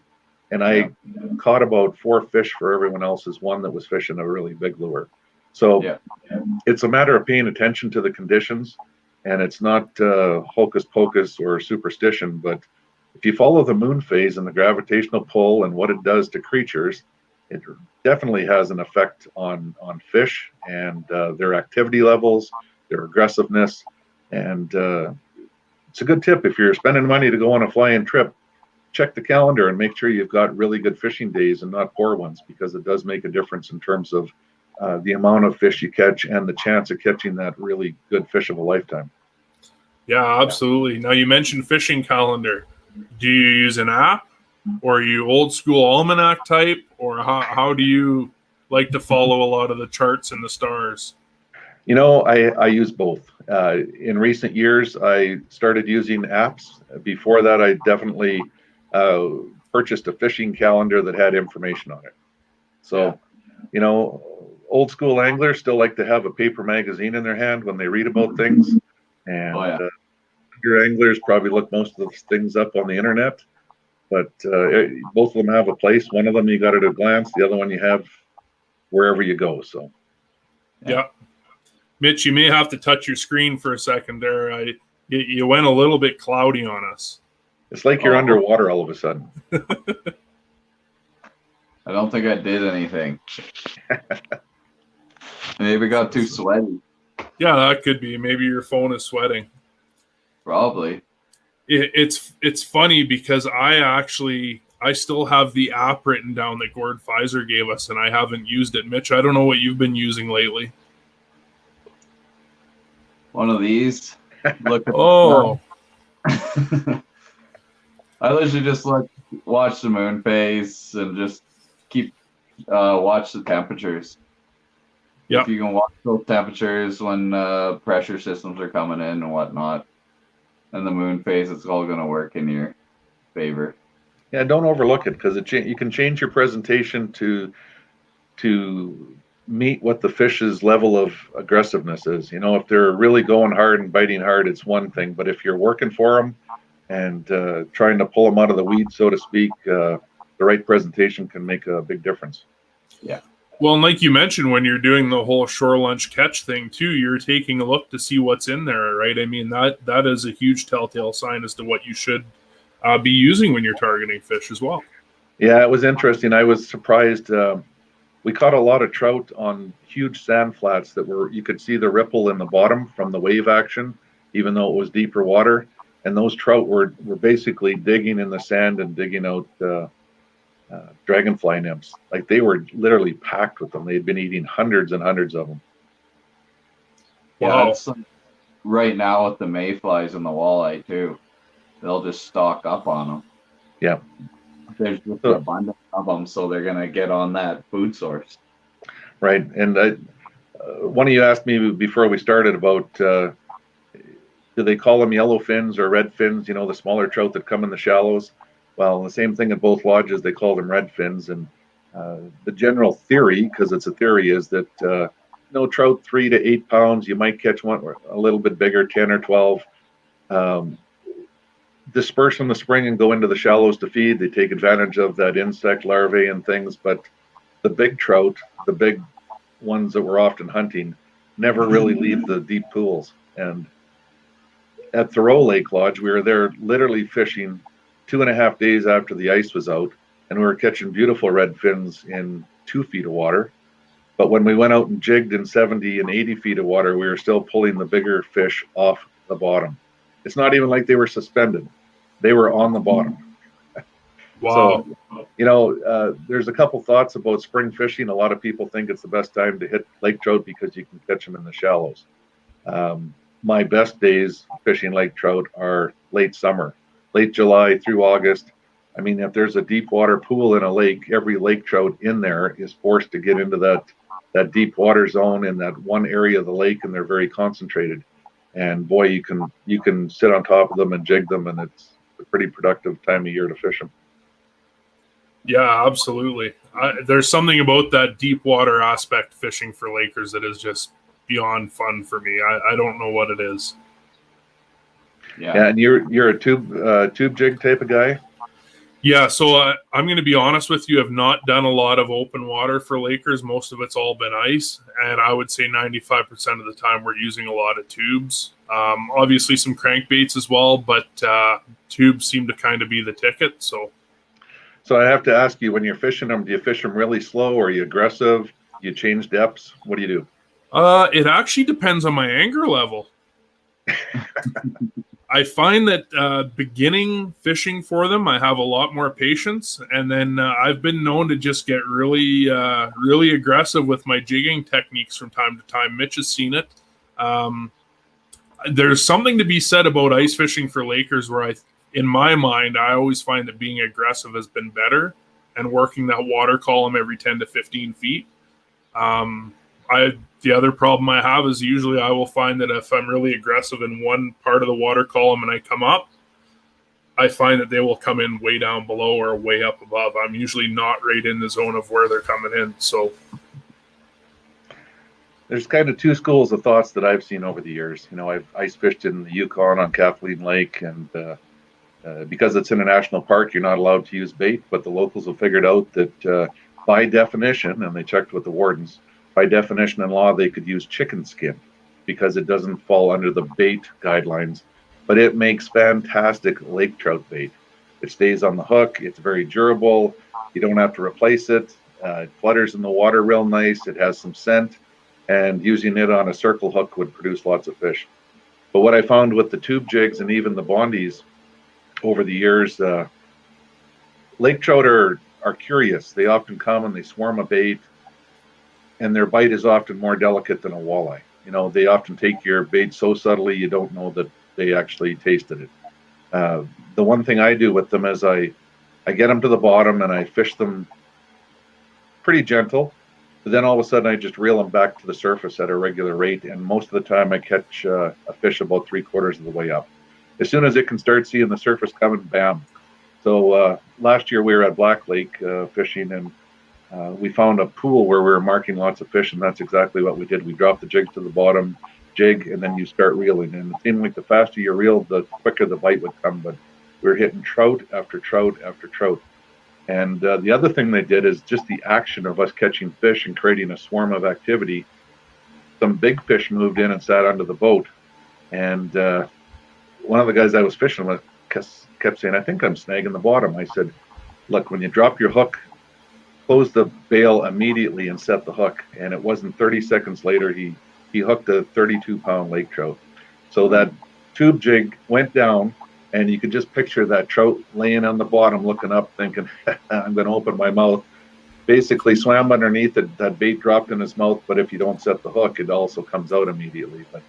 and I caught about 4 fish for everyone else's one that was fishing a really big lure. So it's a matter of paying attention to the conditions, and it's not hocus pocus or superstition, but if you follow the moon phase and the gravitational pull and what it does to creatures, it definitely has an effect on fish and their activity levels, their aggressiveness. And it's a good tip. If you're spending money to go on a fly-in trip, check the calendar and make sure you've got really good fishing days and not poor ones, because it does make a difference in terms of the amount of fish you catch and the chance of catching that really good fish of a lifetime. Yeah, absolutely. Now, you mentioned fishing calendar. Do you use an app, or are you old school almanac type, or how do you like to follow a lot of the charts and the stars? I use both. In recent years, I started using apps. Before that, I definitely purchased a fishing calendar that had information on it. So, old school anglers still like to have a paper magazine in their hand when they read about things. And your anglers probably look most of those things up on the internet. But both of them have a place. One of them you got at a glance. The other one you have wherever you go. So, yeah. Mitch, you may have to touch your screen for a second there. You went a little bit cloudy on us. It's like you're underwater all of a sudden. I don't think I did anything. Maybe got too sweaty. Yeah, that could be. Maybe your phone is sweating. Probably. It's funny because I still have the app written down that Gord Pfizer gave us, and I haven't used it. Mitch, I don't know what you've been using lately. One of these. Look at I literally just watch the moon phase and just keep watch the temperatures. Yeah, if you can watch those temperatures when pressure systems are coming in and whatnot, and the moon phase, it's all going to work in your favor. Yeah, don't overlook it, because you can change your presentation to meet what the fish's level of aggressiveness is. If they're really going hard and biting hard, it's one thing. But if you're working for them and trying to pull them out of the weeds, so to speak, the right presentation can make a big difference. Yeah. Well, and like you mentioned, when you're doing the whole shore lunch catch thing too, you're taking a look to see what's in there, right? I mean, that is a huge telltale sign as to what you should be using when you're targeting fish as well. Yeah, it was interesting. I was surprised. We caught a lot of trout on huge sand flats that you could see the ripple in the bottom from the wave action, even though it was deeper water. And those trout were basically digging in the sand and digging out dragonfly nymphs. Like, they were literally packed with them. They had been eating hundreds and hundreds of them. Wow. Yeah, it's right now with the mayflies and the walleye too. They'll just stock up on them. Yeah. There's just an abundance of them, so they're going to get on that food source. Right. And one of you asked me before we started about do they call them yellow fins or red fins, the smaller trout that come in the shallows? Well, the same thing at both lodges, they call them red fins. And the general theory, because it's a theory, is that no trout 3 to 8 pounds. You might catch one a little bit bigger, 10 or 12. Disperse in the spring and go into the shallows to feed. They take advantage of that insect larvae and things, but the big trout, the big ones that we're often hunting, never really leave the deep pools. And at Thoreau Lake Lodge, we were there literally fishing 2.5 days after the ice was out, and we were catching beautiful red fins in 2 feet of water. But when we went out and jigged in 70 and 80 feet of water, we were still pulling the bigger fish off the bottom. It's not even like they were suspended. They were on the bottom. Wow. So, there's a couple thoughts about spring fishing. A lot of people think it's the best time to hit lake trout because you can catch them in the shallows. My best days fishing lake trout are late summer, late July through August. I mean, if there's a deep water pool in a lake, every lake trout in there is forced to get into that deep water zone in that one area of the lake, and they're very concentrated. And boy, you can sit on top of them and jig them, and it's a pretty productive time of year to fish them. Yeah, absolutely. There's something about that deep water aspect fishing for Lakers that is just beyond fun for me. I don't know what it is. Yeah, and you're a tube jig type of guy. Yeah, so I'm going to be honest with you. I've not done a lot of open water for Lakers. Most of it's all been ice, and I would say 95% of the time we're using a lot of tubes. Obviously some crankbaits as well, but tubes seem to kind of be the ticket. So I have to ask you, when you're fishing them, do you fish them really slow, or are you aggressive? Do you change depths? What do you do? It actually depends on my anger level. I find that beginning fishing for them, I have a lot more patience, and then I've been known to just get really, really aggressive with my jigging techniques from time to time. Mitch has seen it. There's something to be said about ice fishing for Lakers where in my mind, I always find that being aggressive has been better and working that water column every 10 to 15 feet. The other problem I have is usually I will find that if I'm really aggressive in one part of the water column and I come up, I find that they will come in way down below or way up above. I'm usually not right in the zone of where they're coming in. So there's kind of two schools of thoughts that I've seen over the years. I've ice fished in the Yukon on Kathleen Lake, and because it's in a national park, you're not allowed to use bait, but the locals have figured out that by definition, and they checked with the wardens, by definition in law, they could use chicken skin because it doesn't fall under the bait guidelines, but it makes fantastic lake trout bait. It stays on the hook. It's very durable. You don't have to replace it. It flutters in the water real nice. It has some scent, and using it on a circle hook would produce lots of fish. But what I found with the tube jigs and even the bondies over the years, lake trout are curious. They often come and they swarm a bait, and their bite is often more delicate than a walleye. They often take your bait so subtly you don't know that they actually tasted it. The one thing I do with them is I get them to the bottom and I fish them pretty gentle, but then all of a sudden I just reel them back to the surface at a regular rate, and most of the time I catch a fish about 3/4 of the way up. As soon as it can start seeing the surface coming, bam. So last year we were at Black Lake fishing, and we found a pool where we were marking lots of fish, and that's exactly what we did. We dropped the jig to the bottom, jig, and then you start reeling. And it seemed like the faster you reeled, the quicker the bite would come. But we were hitting trout after trout after trout. And the other thing they did is just the action of us catching fish and creating a swarm of activity. Some big fish moved in and sat under the boat. And one of the guys I was fishing with kept saying, "I think I'm snagging the bottom." I said, "Look, when you drop your hook, close the bail immediately and set the hook." And it wasn't 30 seconds later, he hooked a 32-pound lake trout. So that tube jig went down, and you could just picture that trout laying on the bottom, looking up, thinking, "I'm going to open my mouth." Basically swam underneath it, that bait dropped in his mouth, but if you don't set the hook, it also comes out immediately. But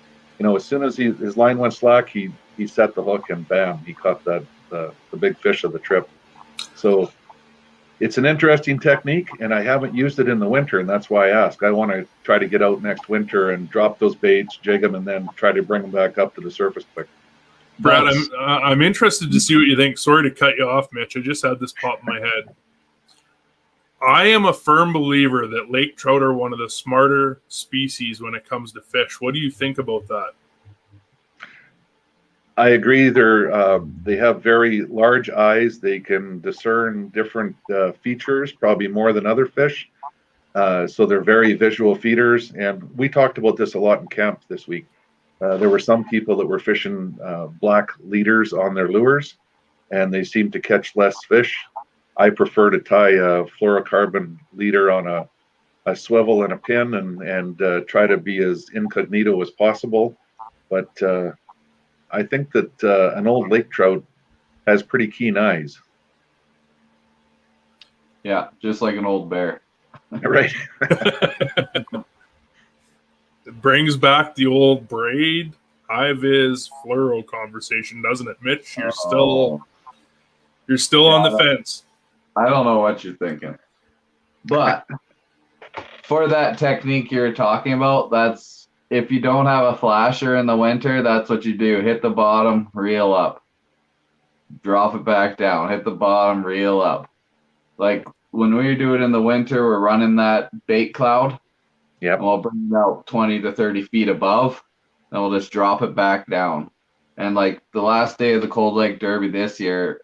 as soon as his line went slack, he set the hook, and bam, he caught the big fish of the trip. So it's an interesting technique, and I haven't used it in the winter, and that's why I ask. I want to try to get out next winter and drop those baits, jig them, and then try to bring them back up to the surface quick. Brad, I'm interested to see what you think. Sorry to cut you off, Mitch. I just had this pop in my head. I am a firm believer that lake trout are one of the smarter species when it comes to fish. What do you think about that? I agree. They have very large eyes. They can discern different features, probably more than other fish. So they're very visual feeders. And we talked about this a lot in camp this week. There were some people that were fishing black leaders on their lures, and they seemed to catch less fish. I prefer to tie a fluorocarbon leader on a swivel and a pin and try to be as incognito as possible. But I think that an old lake trout has pretty keen eyes. Yeah, just like an old bear. Right. It brings back the old braid, high vis, fluoro conversation, doesn't it, Mitch? You're still on the fence. I don't know what you're thinking. But for that technique you're talking about, that's if you don't have a flasher in the winter, that's what you do. Hit the bottom, reel up. Drop it back down. Hit the bottom, reel up. Like when we do it in the winter, we're running that bait cloud. Yep. And we'll bring it out 20 to 30 feet above, and we'll just drop it back down. And like the last day of the Cold Lake Derby this year,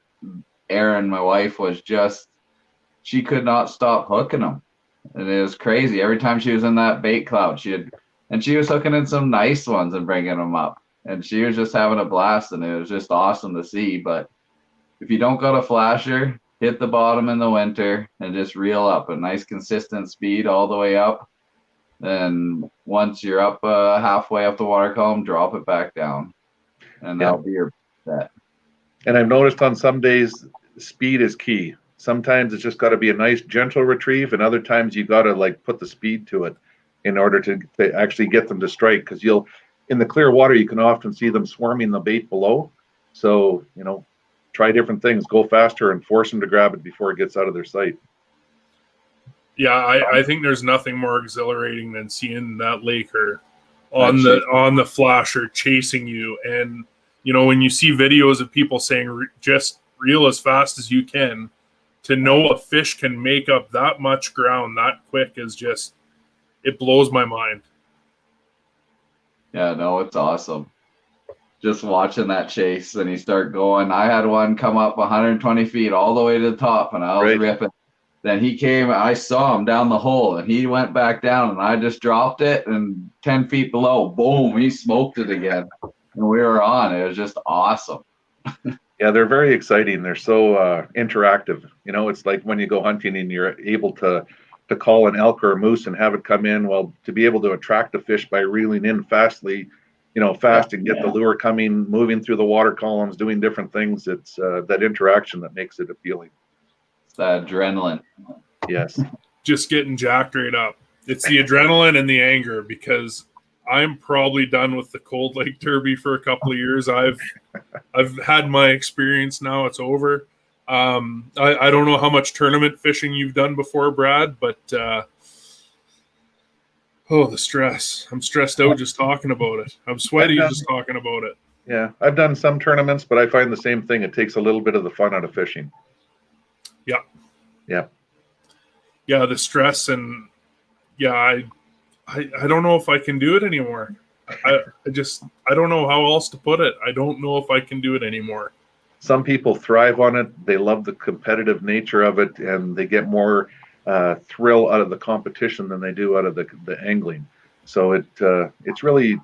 Erin, my wife, she could not stop hooking them. And it was crazy. Every time she was in that bait cloud, she was hooking in some nice ones and bringing them up. And she was just having a blast, and it was just awesome to see. But if you don't got a flasher, hit the bottom in the winter and just reel up a nice consistent speed all the way up. Then once you're up halfway up the water column, drop it back down. And that'll be your bet. And I've noticed on some days, speed is key. Sometimes it's just got to be a nice, gentle retrieve, and other times you got to like put the speed to it in order to actually get them to strike. Because in the clear water, you can often see them swarming the bait below. So, try different things, go faster and force them to grab it before it gets out of their sight. Yeah, I think there's nothing more exhilarating than seeing that laker on the flasher chasing you. And, when you see videos of people saying just reel as fast as you can, to know a fish can make up that much ground that quick is just, it blows my mind. Yeah, no, it's awesome. Just watching that chase and you start going. I had one come up 120 feet all the way to the top, and I was ripping. Then he came, I saw him down the hole, and he went back down, and I just dropped it, and 10 feet below, boom, he smoked it again. And we were on. It was just awesome. Yeah, they're very exciting. They're so interactive. It's like when you go hunting and you're able to call an elk or a moose and have it come in. Well, to be able to attract a fish by reeling in fast and get the lure coming, moving through the water columns, doing different things. It's that interaction that makes it appealing. It's that adrenaline. Yes. Just getting jacked right up. It's the adrenaline and the anger, because I'm probably done with the Cold Lake Derby for a couple of years. I've had my experience now. It's over. I don't know how much tournament fishing you've done before, Brad, but the stress. I'm stressed out just talking about it. I'm sweaty just talking about it. Yeah, I've done some tournaments, but I find the same thing. It takes a little bit of the fun out of fishing. Yeah. Yeah. Yeah, the stress, and I don't know if I can do it anymore. I don't know how else to put it. I don't know if I can do it anymore. Some people thrive on it. They love the competitive nature of it, and they get more thrill out of the competition than they do out of the angling. So it's really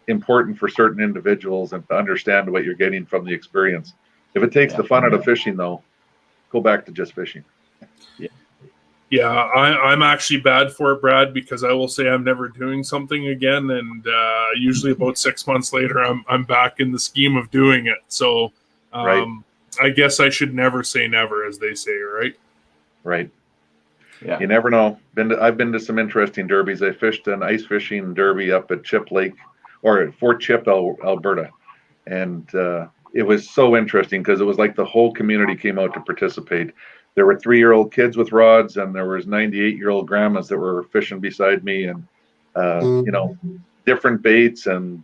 important for certain individuals and to understand what you're getting from the experience. If it takes the fun out of fishing, though, go back to just fishing. Yeah, I'm actually bad for it, Brad, because I will say I'm never doing something again, and usually about 6 months later, I'm back in the scheme of doing it. So I guess I should never say never, as they say, right? Right. Yeah. You never know. I've been to some interesting derbies. I fished an ice fishing derby up at Chip Lake, or at Fort Chip, Alberta, and it was so interesting because it was like the whole community came out to participate. There were 3-year-old kids with rods, and there was 98-year-old grandmas that were fishing beside me, and different baits and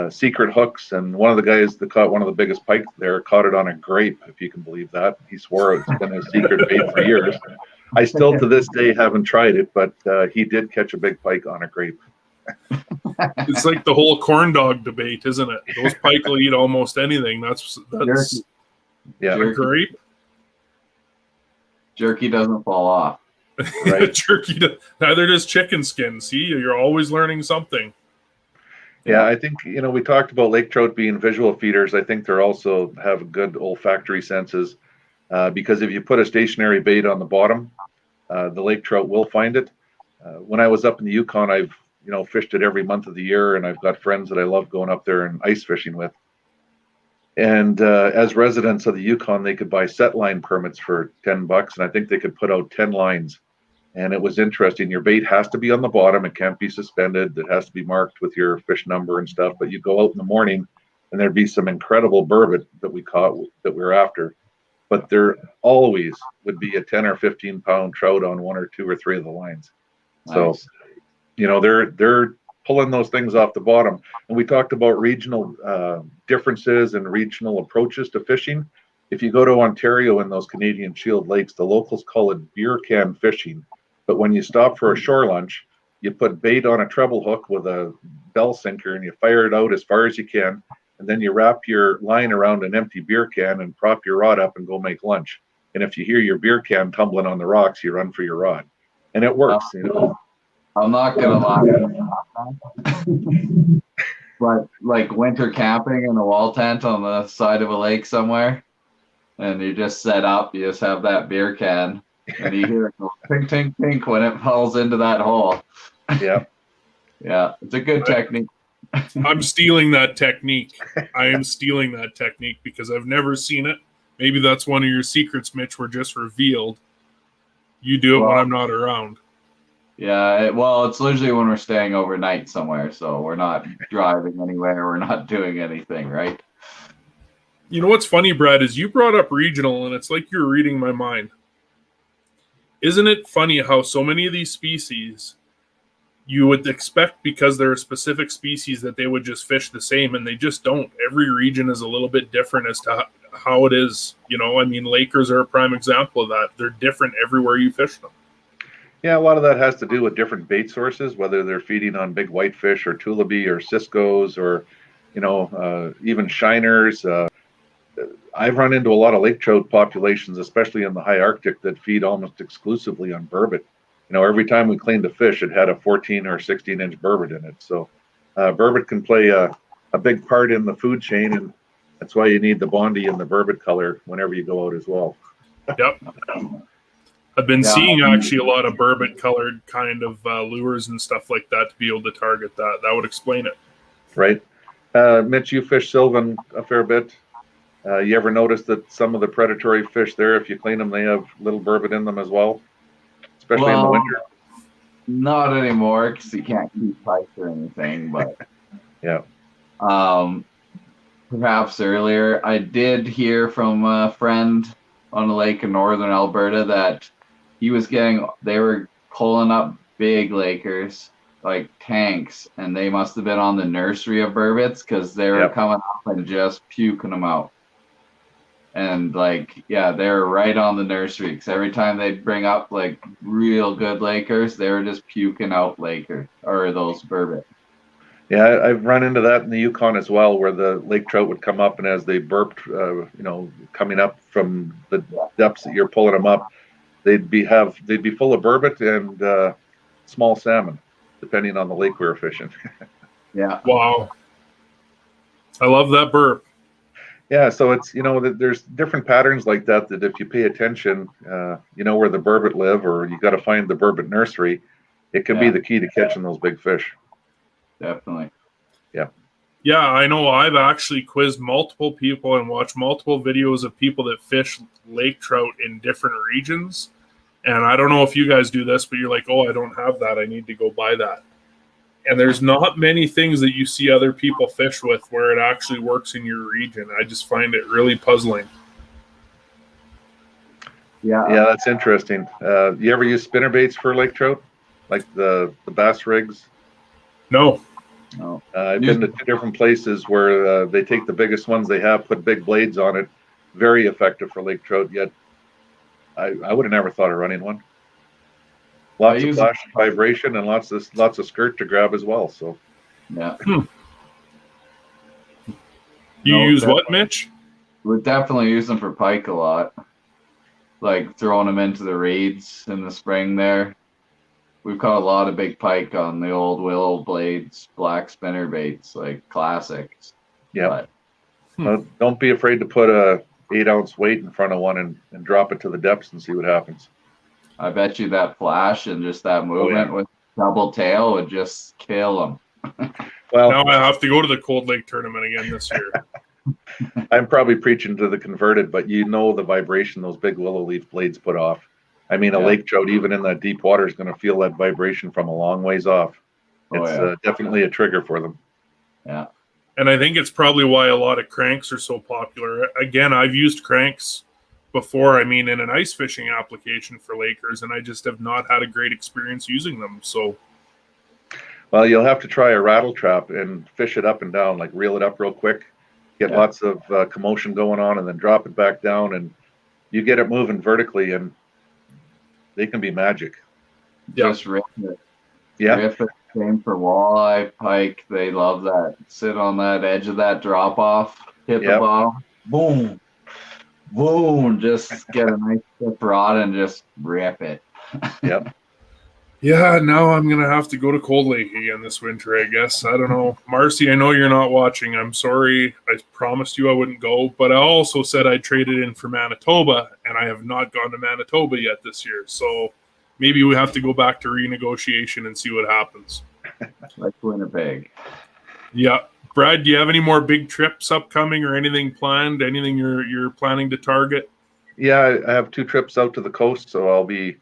secret hooks. And one of the guys that caught one of the biggest pike there caught it on a grape, if you can believe that. He swore it's been a secret bait for years. I still to this day haven't tried it, but he did catch a big pike on a grape. It's like the whole corn dog debate, isn't it? Those pike will eat almost anything. That's Yeah. a grape. Jerky doesn't fall off. Right. Jerky, neither does chicken skin. See, you're always learning something. Yeah, I think, we talked about lake trout being visual feeders. I think they're also have good olfactory senses because if you put a stationary bait on the bottom, the lake trout will find it. When I was up in the Yukon, I've, fished it every month of the year, and I've got friends that I love going up there and ice fishing with. And as residents of the Yukon, they could buy set line permits for $10, and I think they could put out 10 lines. And it was interesting. Your bait has to be on the bottom. It can't be suspended. It has to be marked with your fish number and stuff. But you go out in the morning, and there'd be some incredible burbot that we caught that we were after. But there always would be a 10 or 15 pound trout on 1 or 2 or 3 of the lines. Nice. So, they're pulling those things off the bottom. And we talked about regional differences and regional approaches to fishing. If you go to Ontario in those Canadian Shield lakes, the locals call it beer can fishing. But when you stop for a shore lunch, you put bait on a treble hook with a bell sinker and you fire it out as far as you can. And then you wrap your line around an empty beer can and prop your rod up and go make lunch. And if you hear your beer can tumbling on the rocks, you run for your rod. And it works. I'm not gonna lie. But like winter camping in a wall tent on the side of a lake somewhere, and you just set up, you just have that beer can, and you hear it go tink, tink, tink when it falls into that hole. Yeah. Yeah, it's a good technique. I'm stealing that technique. I am stealing that technique because I've never seen it. Maybe that's one of your secrets, Mitch, were just revealed. You do it when I'm not around. Yeah, it's usually when we're staying overnight somewhere, so we're not driving anywhere, we're not doing anything, right? You know what's funny, Brad, is you brought up regional, and it's like you're reading my mind. Isn't it funny how so many of these species you would expect, because they're a specific species, that they would just fish the same, and they just don't. Every region is a little bit different as to how it is. Lakers are a prime example of that. They're different everywhere you fish them. Yeah, a lot of that has to do with different bait sources, whether they're feeding on big whitefish or tulipy or ciscos or, even shiners. I've run into a lot of lake trout populations, especially in the high Arctic, that feed almost exclusively on burbot. Every time we cleaned a fish, it had a 14 or 16-inch burbot in it. So burbot can play a big part in the food chain, and that's why you need the Bondi and the burbot color whenever you go out as well. Yep. I've been seeing actually a lot of burbot colored kind of lures and stuff like that to be able to target that. That would explain it. Right. Mitch, you fish Sylvan a fair bit. You ever notice that some of the predatory fish there, if you clean them, they have little burbot in them as well, especially in the winter? Not anymore, because you can't keep pike or anything, but yeah. Perhaps earlier, I did hear from a friend on a lake in northern Alberta that they were pulling up big lakers, like tanks, and they must have been on the nursery of burbots because they were coming up and just puking them out. And they were right on the nursery, because every time they'd bring up like real good lakers, they were just puking out lakers or those burbot. Yeah, I've run into that in the Yukon as well, where the lake trout would come up, and as they burped, coming up from the depths that you're pulling them up, they'd be full of burbot and small salmon, depending on the lake we were fishing. Yeah. Wow. I love that burp. Yeah, so it's there's different patterns like that if you pay attention, where the burbot live, or you got to find the burbot nursery. It can be the key to catching those big fish. Definitely. Yeah. Yeah, I know. I've actually quizzed multiple people and watched multiple videos of people that fish lake trout in different regions. And I don't know if you guys do this, but you're like, oh, I don't have that. I need to go buy that. And there's not many things that you see other people fish with where it actually works in your region. I just find it really puzzling. Yeah. Yeah, that's interesting. You ever use spinner baits for lake trout, like the bass rigs? No. I've been to 2 different places where they take the biggest ones they have, put big blades on it. Very effective for lake trout, yet I would have never thought of running one. Lots of flash vibration and lots of skirt to grab as well. So yeah. You use what, Mitch? We definitely use them for pike a lot. Like throwing them into the reeds in the spring there. We've caught a lot of big pike on the old willow blades, black spinner baits, like classics. Yeah. Don't be afraid to put a 8-ounce weight in front of one and drop it to the depths and see what happens. I bet you that flash and just that movement with double tail would just kill them. Well, now I have to go to the Cold Lake tournament again this year. I'm probably preaching to the converted, but the vibration those big willow leaf blades put off. I mean, a lake trout, even in that deep water, is going to feel that vibration from a long ways off. It's definitely a trigger for them. Yeah. And I think it's probably why a lot of cranks are so popular. Again, I've used cranks before, I mean, in an ice fishing application for Lakers, and I just have not had a great experience using them. So, well, you'll have to try a rattle trap and fish it up and down, like reel it up real quick, get lots of commotion going on, and then drop it back down, and you get it moving vertically, and they can be magic. Just rip it. Yeah. Rip it. Same for walleye, pike. They love that. Sit on that edge of that drop off, hit the bottom, boom, boom. Just get a nice tip rod and just rip it. Yep. Yeah, now I'm going to have to go to Cold Lake again this winter, I guess. I don't know. Marcy, I know you're not watching. I'm sorry. I promised you I wouldn't go, but I also said I traded in for Manitoba, and I have not gone to Manitoba yet this year. So maybe we have to go back to renegotiation and see what happens. Like Winnipeg. Yeah. Brad, do you have any more big trips upcoming or anything planned? Anything you're planning to target? Yeah, I have 2 trips out to the coast, so I'll be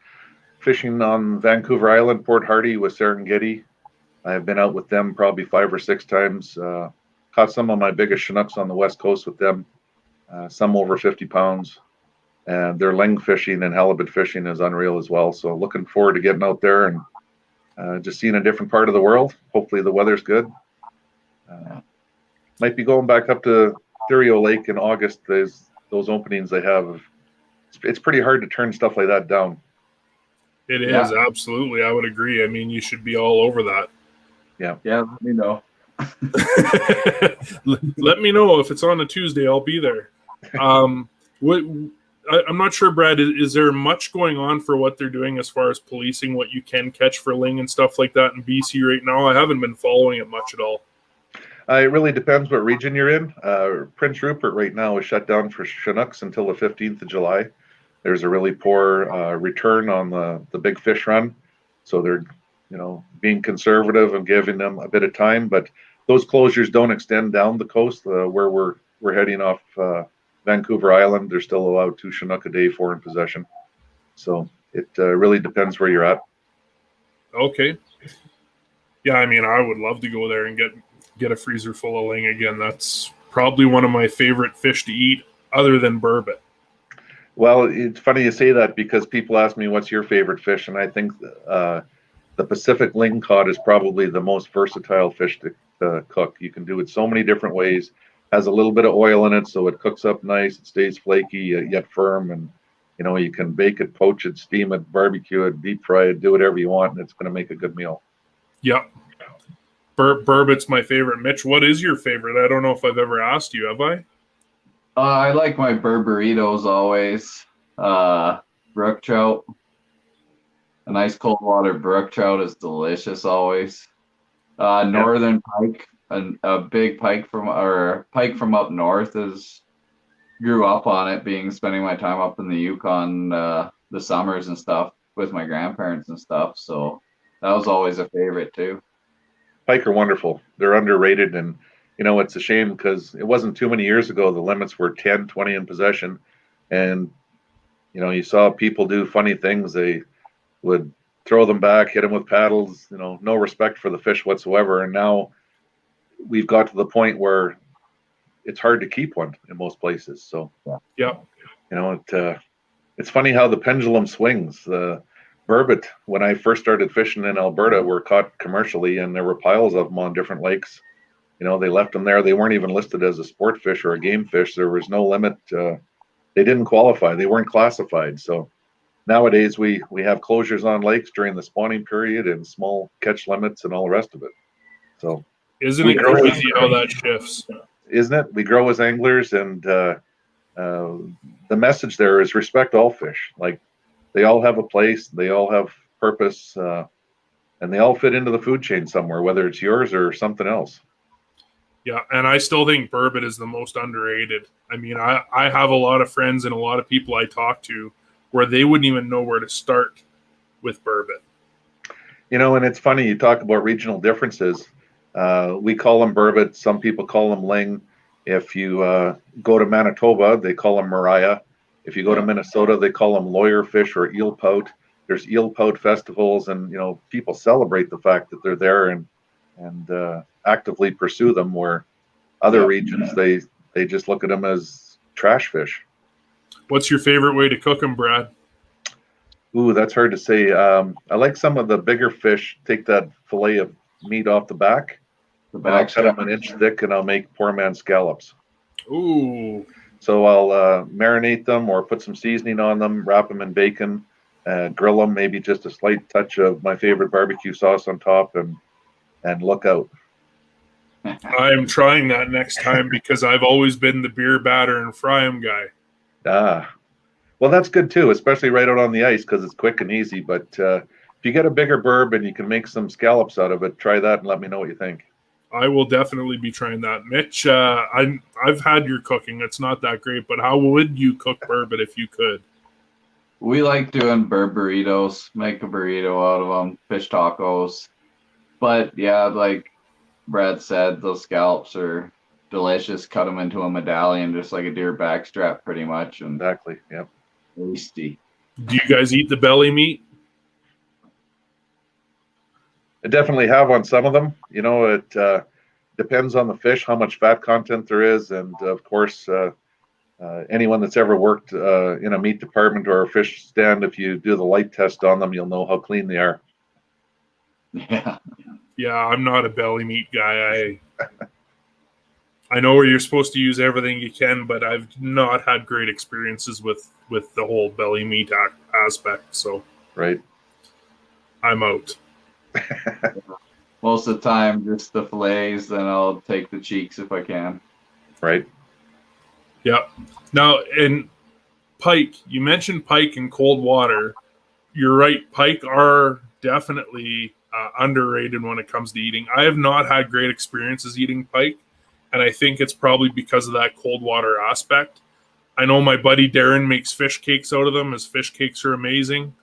fishing on Vancouver Island, Port Hardy with Serengeti. I've been out with them probably 5 or 6 times. Caught some of my biggest Chinooks on the west coast with them, some over 50 pounds. And their ling fishing and halibut fishing is unreal as well. So looking forward to getting out there and just seeing a different part of the world. Hopefully the weather's good. Might be going back up to Thurio Lake in August. There's those openings they have. It's pretty hard to turn stuff like that down. It is, absolutely. I would agree. I mean, you should be all over that. Yeah. Yeah, let me know. Let me know if it's on a Tuesday. I'll be there. I'm not sure, Brad, is there much going on for what they're doing as far as policing what you can catch for ling and stuff like that in BC right now? I haven't been following it much at all. It really depends what region you're in. Prince Rupert right now is shut down for Chinooks until the 15th of July. There's a really poor return on the big fish run. So they're, being conservative and giving them a bit of time. But those closures don't extend down the coast where we're heading off Vancouver Island. They're still allowed 2 Chinook a day, 4 in possession. So it really depends where you're at. Okay. Yeah, I mean, I would love to go there and get a freezer full of ling again. That's probably one of my favorite fish to eat other than burbot. Well, it's funny you say that because people ask me what's your favorite fish, and I think the Pacific lingcod is probably the most versatile fish to cook. You can do it so many different ways. Has a little bit of oil in it, so it cooks up nice. It stays flaky yet firm, and you can bake it, poach it, steam it, barbecue it, deep fry it, do whatever you want, and it's going to make a good meal. Yeah. Burbot's my favorite. Mitch, what is your favorite? I don't know if I've ever asked you, have I? I like my burburitos always. Brook trout. A nice cold water brook trout is delicious always. Northern pike, a big pike from up north grew up on it, spending my time up in the Yukon the summers and stuff with my grandparents and stuff. So that was always a favorite too. Pike are wonderful. They're underrated, and it's a shame because it wasn't too many years ago the limits were 10, 20 in possession, and you saw people do funny things. They would throw them back, hit them with paddles, no respect for the fish whatsoever. And now we've got to the point where it's hard to keep one in most places. So yeah, it's funny how the pendulum swings. The burbot, when I first started fishing in Alberta, were caught commercially, and there were piles of them on different lakes. They left them there. They weren't even listed as a sport fish or a game fish. There was no limit. They didn't qualify. They weren't classified. So Nowadays, we have closures on lakes during the spawning period and small catch limits and all the rest of it. So, Isn't we it grow as, crazy how that shifts? isn't it? We grow as anglers, and uh, the message there is respect all fish. Like they all have a place, they all have purpose, and they all fit into the food chain somewhere, whether it's yours or something else. Yeah, and I still think burbot is the most underrated. I mean, I have a lot of friends and a lot of people I talk to where they wouldn't even know where to start with burbot. And it's funny you talk about regional differences. We call them burbot. Some people call them ling. If you go to Manitoba, they call them mariah. If you go to Minnesota, they call them lawyer fish or eel pout. There's eel pout festivals, and people celebrate the fact that they're there and actively pursue them. Where other regions, they just look at them as trash fish. What's your favorite way to cook them, Brad? Ooh, that's hard to say. I like some of the bigger fish. Take that fillet of meat off the back. And I'll cut them an inch thick, and I'll make poor man scallops. Ooh. So I'll marinate them or put some seasoning on them, wrap them in bacon, grill them, maybe just a slight touch of my favorite barbecue sauce on top, and look out. I'm trying that next time because I've always been the beer batter and fry 'em guy. Well, that's good too, especially right out on the ice because it's quick and easy. But if you get a bigger burb and you can make some scallops out of it, try that and let me know what you think. I will definitely be trying that. Mitch, I've had your cooking. It's not that great, but how would you cook burbot if you could? We like doing burb burritos, make a burrito out of them, fish tacos. But yeah, like Brad said, those scallops are delicious. Cut them into a medallion, just like a deer backstrap, pretty much. And Exactly. Yep. tasty. Do you guys eat the belly meat? I definitely have on some of them. It depends on the fish, how much fat content there is, and of course, anyone that's ever worked in a meat department or a fish stand, if you do the light test on them, you'll know how clean they are. Yeah. Yeah, I'm not a belly meat guy. I know where you're supposed to use everything you can, but I've not had great experiences with the whole belly meat aspect. So Right. I'm out. Most of the time, just the fillets, then I'll take the cheeks if I can. Right. Yeah. Now, in pike, you mentioned pike in cold water. You're right. Pike are definitely underrated when it comes to eating. I have not had great experiences eating pike, and I think it's probably because of that cold water aspect. I know my buddy Darren makes fish cakes out of them. His fish cakes are amazing.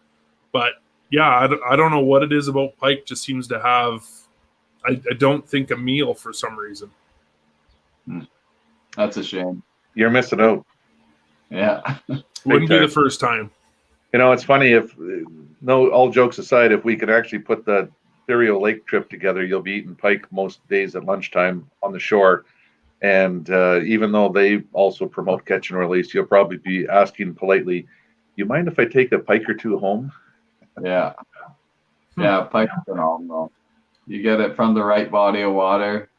But yeah, I don't know what it is about pike. Just seems to have, I don't think, a meal for some reason. That's a shame. You're missing out. Yeah. Wouldn't be the first time. It's funny all jokes aside, if we could actually put the Therio Lake trip together, you'll be eating pike most days at lunchtime on the shore. And even though they also promote catch and release, you'll probably be asking politely, you mind if I take a pike or two home? Yeah. Yeah, pike's phenomenal. You get it from the right body of water.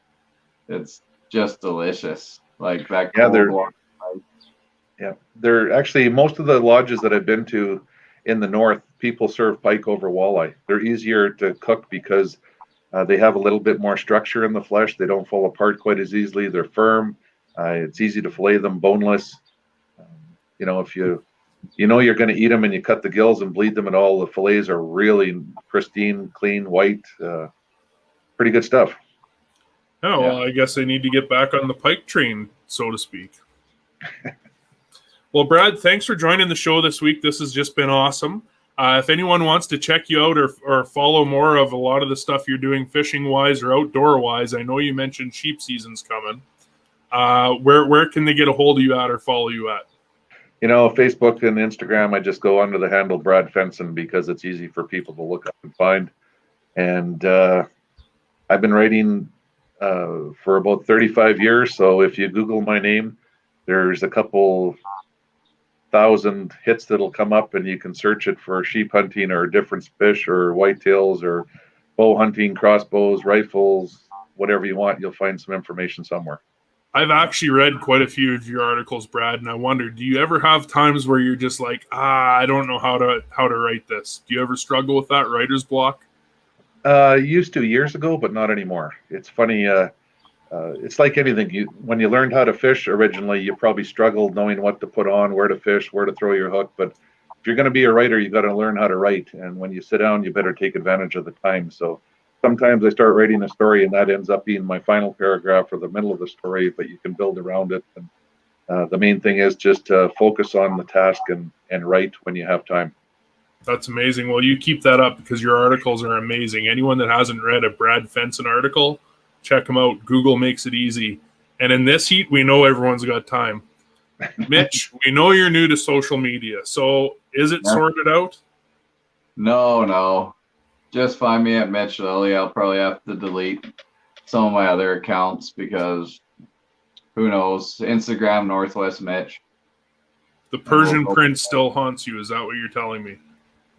It's just delicious. Like that cold water. Yeah, they're actually, most of the lodges that I've been to in the north, people serve pike over walleye. They're easier to cook because they have a little bit more structure in the flesh. They don't fall apart quite as easily. They're firm. It's easy to fillet them boneless. If you're going to eat them and you cut the gills and bleed them and all, the fillets are really pristine, clean, white. Pretty good stuff. Oh, well, I guess I need to get back on the pike train, so to speak. Well, Brad, thanks for joining the show this week. This has just been awesome. If anyone wants to check you out or follow more of a lot of the stuff you're doing fishing-wise or outdoor-wise, I know you mentioned sheep season's coming. Where can they get a hold of you at or follow you at? Facebook and Instagram, I just go under the handle Brad Fenson because it's easy for people to look up and find. And I've been writing for about 35 years. So if you Google my name, there's a couple thousand hits that'll come up, and you can search it for sheep hunting or different fish or whitetails or bow hunting, crossbows, rifles, whatever you want. You'll find some information somewhere. I've actually read quite a few of your articles, Brad, and I wonder, do you ever have times where you're just like, I don't know how to write this? Do you ever struggle with that writer's block? Used to years ago, but not anymore. It's funny. It's like anything. When you learned how to fish originally, you probably struggled knowing what to put on, where to fish, where to throw your hook. But if you're going to be a writer, you got to learn how to write. And when you sit down, you better take advantage of the time. So sometimes I start writing a story, and that ends up being my final paragraph or the middle of the story. But you can build around it. And the main thing is just focus on the task and write when you have time. That's amazing. Well, you keep that up because your articles are amazing. Anyone that hasn't read a Brad Fenson article, check them out. Google makes it easy. And in this heat, we know everyone's got time. Mitch, we know you're new to social media. So is it sorted out? No. Just find me at Mitch Lilly. I'll probably have to delete some of my other accounts because who knows? Instagram Northwest Mitch. The Persian prince still haunts you. Is that what you're telling me?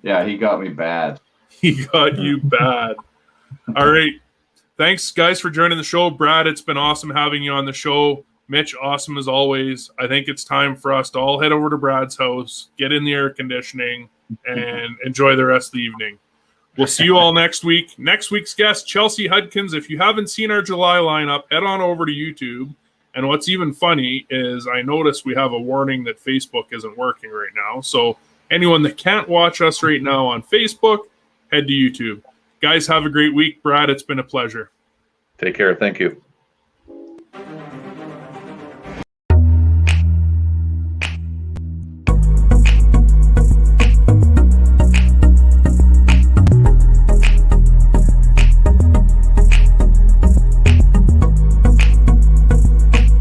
Yeah, he got me bad. He got you bad. All right. Thanks, guys, for joining the show. Brad, it's been awesome having you on the show. Mitch, awesome as always. I think it's time for us to all head over to Brad's house, get in the air conditioning, and enjoy the rest of the evening. We'll see you all next week. Next week's guest, Chelsea Hudkins. If you haven't seen our July lineup, head on over to YouTube. And what's even funny is I noticed we have a warning that Facebook isn't working right now. So anyone that can't watch us right now on Facebook, head to YouTube. Guys, have a great week. Brad, it's been a pleasure. Take care. Thank you.